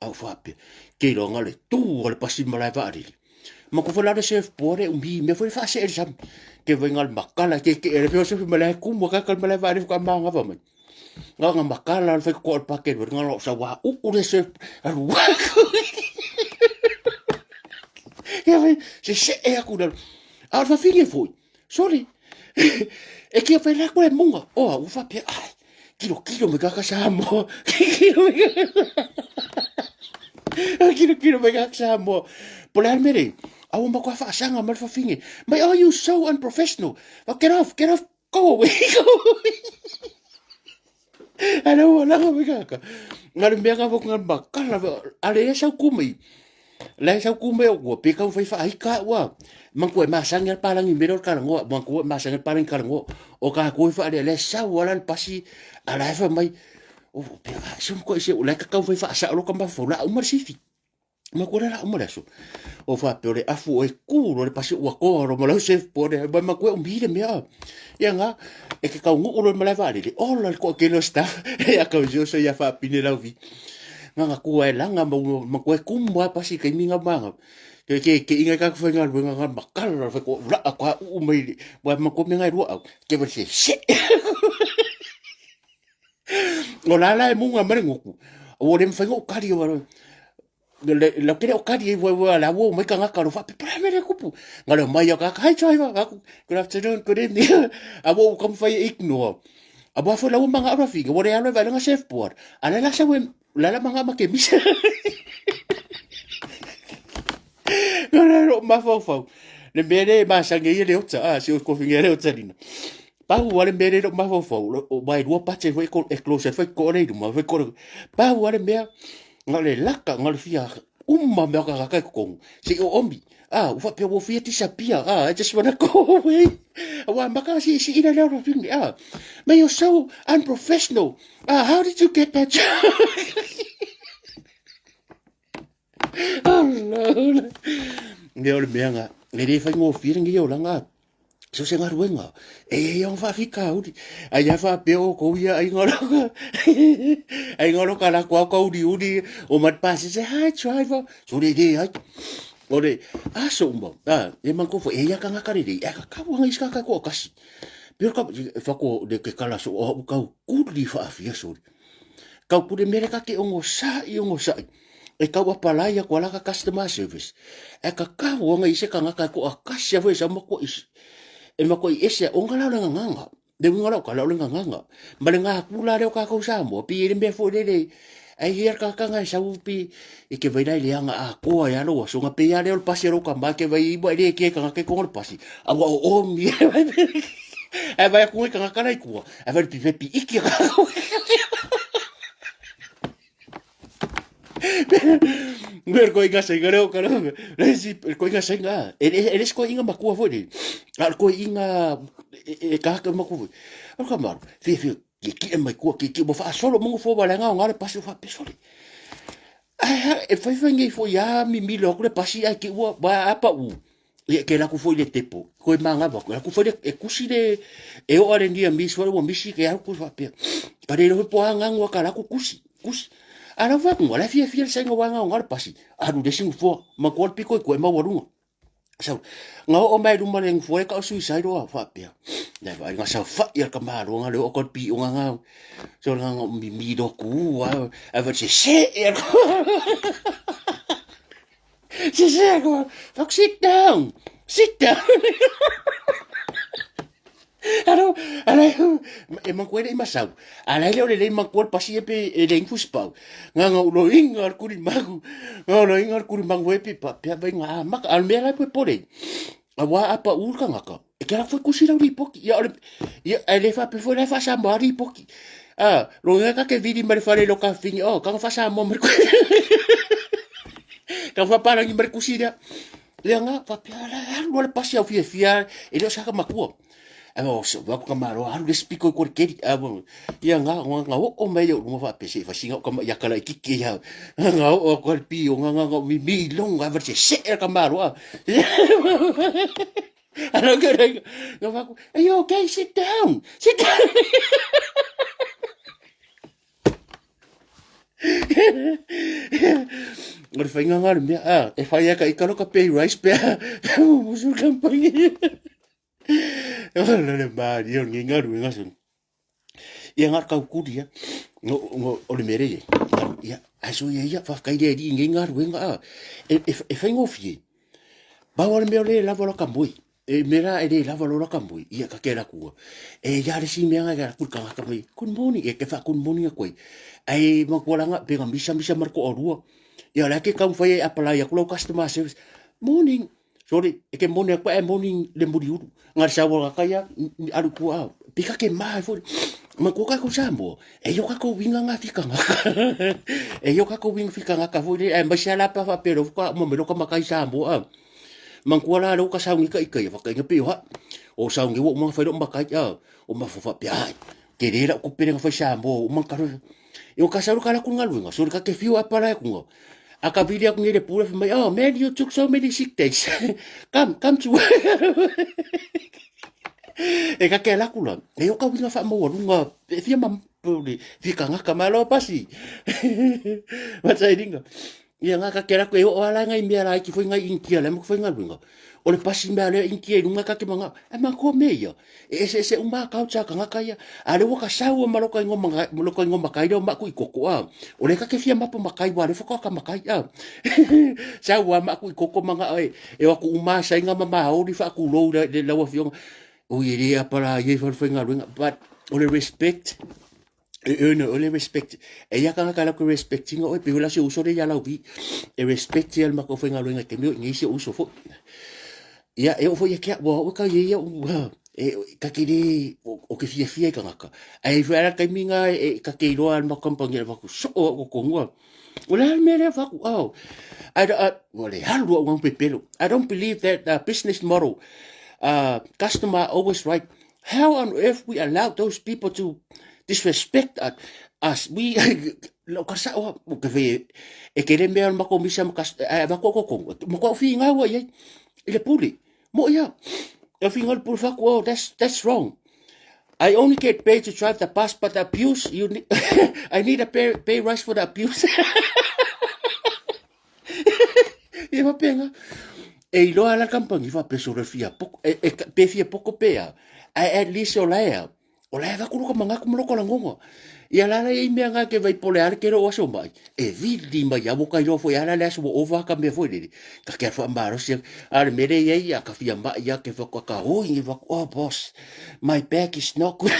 au fa pe ke lo nga le tu le pasi ma la va ri ma ko fa la de surfboard e mi me fo fa se sam ke vengal makala ke e fe so me la ku mo ka me la va ri ka ma nga va me nga makala fe ko pa ke nga lo sa wa u le se wa ya ve se e ku da a fa fini foi sorry e ke fe la ko e munga u fa pe ai kilo me ka sa mo kilo me ka sa mo polar mere awu ma ko fa sanga mal fa fini but are you so unprofessional get off go away ano wala ka bigaka ngal me ka fok ngal bakala ale sa kumi la sa kumi o pe ka fa fa ai ka wa man ko ma sanga palang i mero ka ngo man ko ma sanga palang ka ngo o ka ko fa le sa wala pasi ala fa mai o pe so ko se o la ka fa sa lo ka ma fo la o mar sifi ma ko la o mar so o fa pe le afu e ku le pasi o ko ro ma lo se po de ma ko mi de me ya nga e ke ka ngu lo ma la va le o la ko ke no sta ya ka jo so ya fa pine la vi nga ku e la nga ma ko ku mo pasi ke mi nga ma ke inga ka fa nga nga makal fa ko la ka u mai ma ko me nga ru ke ba se o la mu nga ma ngoku o le fa ngo ka ri o la kere o kari wa la wo mai ka nga ka ro fa pe pra me le kupu nga le mai ka hai chai wa good afternoon good evening a wo kam fa ignore a bo fa la wo manga ra fi wo le ala va nga surfboard ala la sa we la manga ma ke mi no ma fa le bere ma sa nge le otsa si o ko fi nge le otsa dina pa wo le bere ma fa o mai do pa che ko e close fa ko le ma fa ko pa wo le me nga le laka nga le fia Me ka ka ko si o omi wa pe wo fi disappear I just wanna go away wa maka si ina leo thing man you're so unprofessional how did you get that job oh no leo le meanga le fa ngo fi ngi yo langa so se ngaruenga yon fa fika udi aya fa peo ko ia ai ngoro kala ko udi o mat pasi se hi driver so de ai ore so mbo e man ko fo e ya kanga kare de ka wanga iska ka ko kasi pero ka fa ko de que kala so o ka kuli fa afia so ka ku de mere ka ke ongo sa e ka wa pala ya ko la ka customer service e ka wanga ise kanga ka ko akasi fa sa mo ko is e mako I ese o ngala nga nganga de ngala ka la nga nganga male nga kula le ka ko sa mo pi le me fo de ai hier ka nga sa upi e ke vai le nga ko ya lo so nga pe ya le pasero ka ma ke vai bo le ke ka ko pasi a o mi e vai ko ka ka lai ko e vai pi iki ka Mer ko inga senga leo karo. Resi ko inga senga. Eres ko inga makua foi. Al ko inga ka makua. Al kamar. Fi ki mai ko ki mo fa solo mo fo bala nga ngale pasi fa pesole. E foi ngi fo ya mi lo ko pasi ai ki wa ba apa u. Ke la ku foi le tepo. Ko manga ba. Ku foi e kusire e o arendia mi so mo misi ke al ku fa pe. Pare lo po anga ngwa kala ku kusi. Ana va com ela fia sai nga ngar pasi aru de sing fo ma ko piko ko ma waru so nga o mai du maleng fo ka suicide wa fa pia na va nga sa fa ya ka ma ro nga le o ko pi nga so nga mi do ku wa ava se fuck sit down Ala e man ko e masau ala le man ko pasi e pe le infus pau nga lo ingar kuri magu nga lo ingar kuri magu e pe pa pe nga mak al mera pe pore awa apa urka ngaka e kera foi kusira ri poki ya ele fa pe foi le fa sa mari poki lo nga ka ke vidi mer fare lo ka fini ka fa sa mo mer ka fa para ngi mer kusira le nga fa pe ala lo le pasi au fia e lo sa ka makua so va ko maro haru despiko ko keri ya nga o me yo mo fa pese fa singa ko ya kala kiki ya nga o ko pi o nga mi longa ver se ka maro ano que nga va ko are you okay sit down Ora fa nga ngar me e fa ya ka ikalo ka pay rice pe musul campagne le Mario ngi ngaru ngasun ya ngar ka kudia no o le mere ya aso ya fa ka ide di ngi ngaru nga e fa ngofie ba wala me le la vola kambui e mera e la vola kambui ya ka kera ku e ya le si me nga ku ka kambui kun moni e ke fa kun moni ko ai ma ko nga pe ngam bisa marko orua ya la ke kam fa e apala ya ku customer service morning sorry e ke morning ko e morning le muri uru ngar sa wala kaya aru ku pika ke mai fo ma ko ka ko sambo e yo ka ko winga nga fika nga e yo ka ko winga fika nga ka fo e ma sala pa fa pero ko mo me lo ka makai sambo man ko la lo ka sa ngi ka ikai fa ka ngi ha o sa ngi wo ma fa do makai o ma fa pe ai ke re la ko pe nga fa sambo o man ka yo ka sa ro ka la ku ngalu nga so ka ke fiu apara ku Akavidia ko nile pura for my man you took so many sick days come to e ka ke la kula e o ka winga fa mo runga e fia mam puli fika nga kamalo pasi what's I dinga ia nga ka ke la ko e o ala nga i mea ki foi nga inkia le mo foi nga winga o le pasi mea le inkia i runga ka ke manga e ma ko meia e se uma ka uta ka nga ka ia a le woka sau ma lo ka ngoma kai do ma ku i koko o le ka ke fia mapo makai wa le foka ka makai sau ma ku i koko manga e wa ku uma sa nga mama o di fa ku lo le lawa fiong o ye para ye for nga runga but o le respect o le respect e ya ka la ko respecting o pe la se uso de ya la ubi e respect el ma ko nga runga ke mi ni se uso fo ya e o fo ye ke wa o ka ye ya ka kini o ke fia ka ngaka ai vera ka minga ka ke roa ma kompangi va ku so o ko ngua wala me le va ku oh wale halu o pepelo I don't believe that business model customer always right. How on earth we allow those people to disrespect us? We lo kasa o ke ve e ke le me ma ko misa ma va ko mo ko fi nga wa ye ile puli mo ya if you want to fuck, well, that's wrong. I only get paid to drive the bus, but the abuse, I need a pay rise for the abuse. E va penga. E lo ala kampang ifa peso refia poko pe fia poko pea. I at least o laia. O laia va kuru ka manga ku mloko langongo. Ia la e mea nga ke vai pole ala ke ro oso mai. E vidi mai abo kai ro foi ala la so ova ka me foi ni. Ka ke fa mbaro sia ala mere ye ya ka fia mai ya ke va ka ho i va oh boss. My back is not good.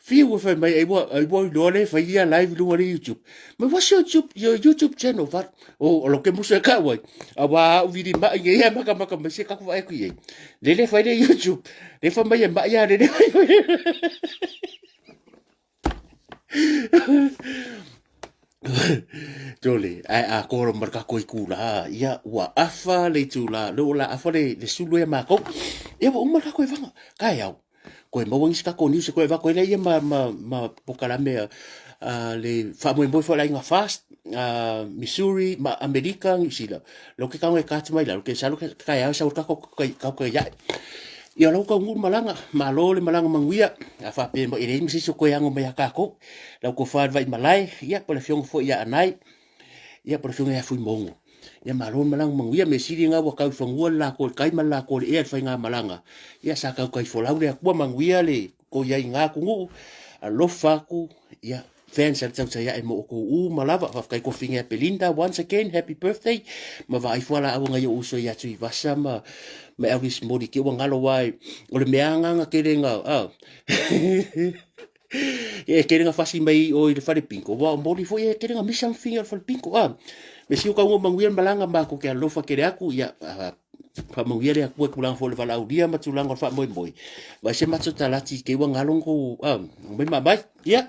Feel with my I want to fa ia live no YouTube. But what's your YouTube channel what? Oh, lo ke musa ka wai. Awa vidi ma ye ya maka ma se ka ku ai ku ye. Le fa de YouTube. Le fa mai ma ya de. Jole, ai a ko marka ko ikula. Ya wa afa le tula, lo la afa le sulu ya mako. Ya wa marka ko vanga. Ka ya. Ko mo wang ska ko ni se ko va ko le ma pokala me le fa mo mo fa la nga fast Missouri ma America sila lo ke ka ngai ka mai la lo ke sa lo ke ka ya sa ka ko ya ia lo ka ngur malanga malo le malanga manguia a fa pe mo ire mi se ko yang mo ya ka ko la ko fa vai malai ia po le fiong fo ia anai ia po le fiong ya fui mongo ia malo malang manguia me siri nga wa ka fangua la ko kai mala ko e fa nga malanga ia sa ka kai fo la le ko manguia le ko ia nga ku ngu a lo fa ku ia fans at saya mo ko malava fa kai ko finga Belinda once again happy birthday ma vai fola a nga yo uso ya tui vasa ma Elvis modi ke wa ngalo wai o le meanga nga ke nga e ke nga fasi mai o i le fare pinko wa modi fo e ke nga mission finger for pinko me si o ka ngo manguia malanga ma ko ke alofa ke aku ya fa manguia le aku kulang fo le vala udia ma tulang fa moi va se matso talati ke wa ngalong ko mai ma bai ya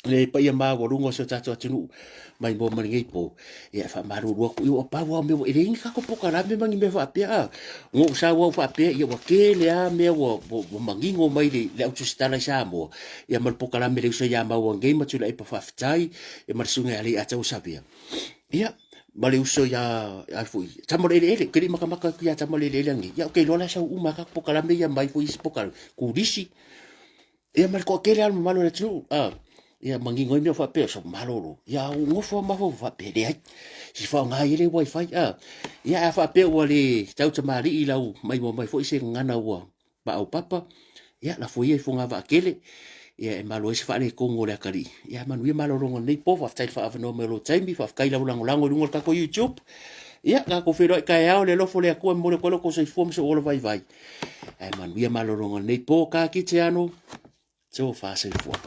le pa ia ma gorungo so tato atunu mai mo mani po ia fa maru ro ku o pa wa me e ring ka ko poka ra me mangi me fa pia ngo sa wa fa pia ia wa ke le a me wo mangi ngo mai le au stala sa mo ia mal poka ra me le so ya ma wa ngai ma tu le pa fa tai e mar sunga ali a tau sabia ia male uso ya fui tamo le ke maka ku ya tamo le ngi ya ke lo la sa u maka poka ra me ya mai fui poka ku disi ia mal ko ke le al malo le tu ia mangingo me fa pe so malolo ia ngo fo ma fo fa pe de si fa nga ile wifi ia fa pe wali tau tamari i lau mai mo mai fo se ngana wa ba au papa ia la fo ia fo nga va kele ia e malo se fa le kongo le kali ia manu ia malolo nei po fa tai fa no melo taimi fa kai la lango lungo ka ko YouTube ia ka ko fero ka ia le lo fo le ko mo le ko se fo mo se o vai vai e manu ia malolo nei po ka ki te ano so fa se fo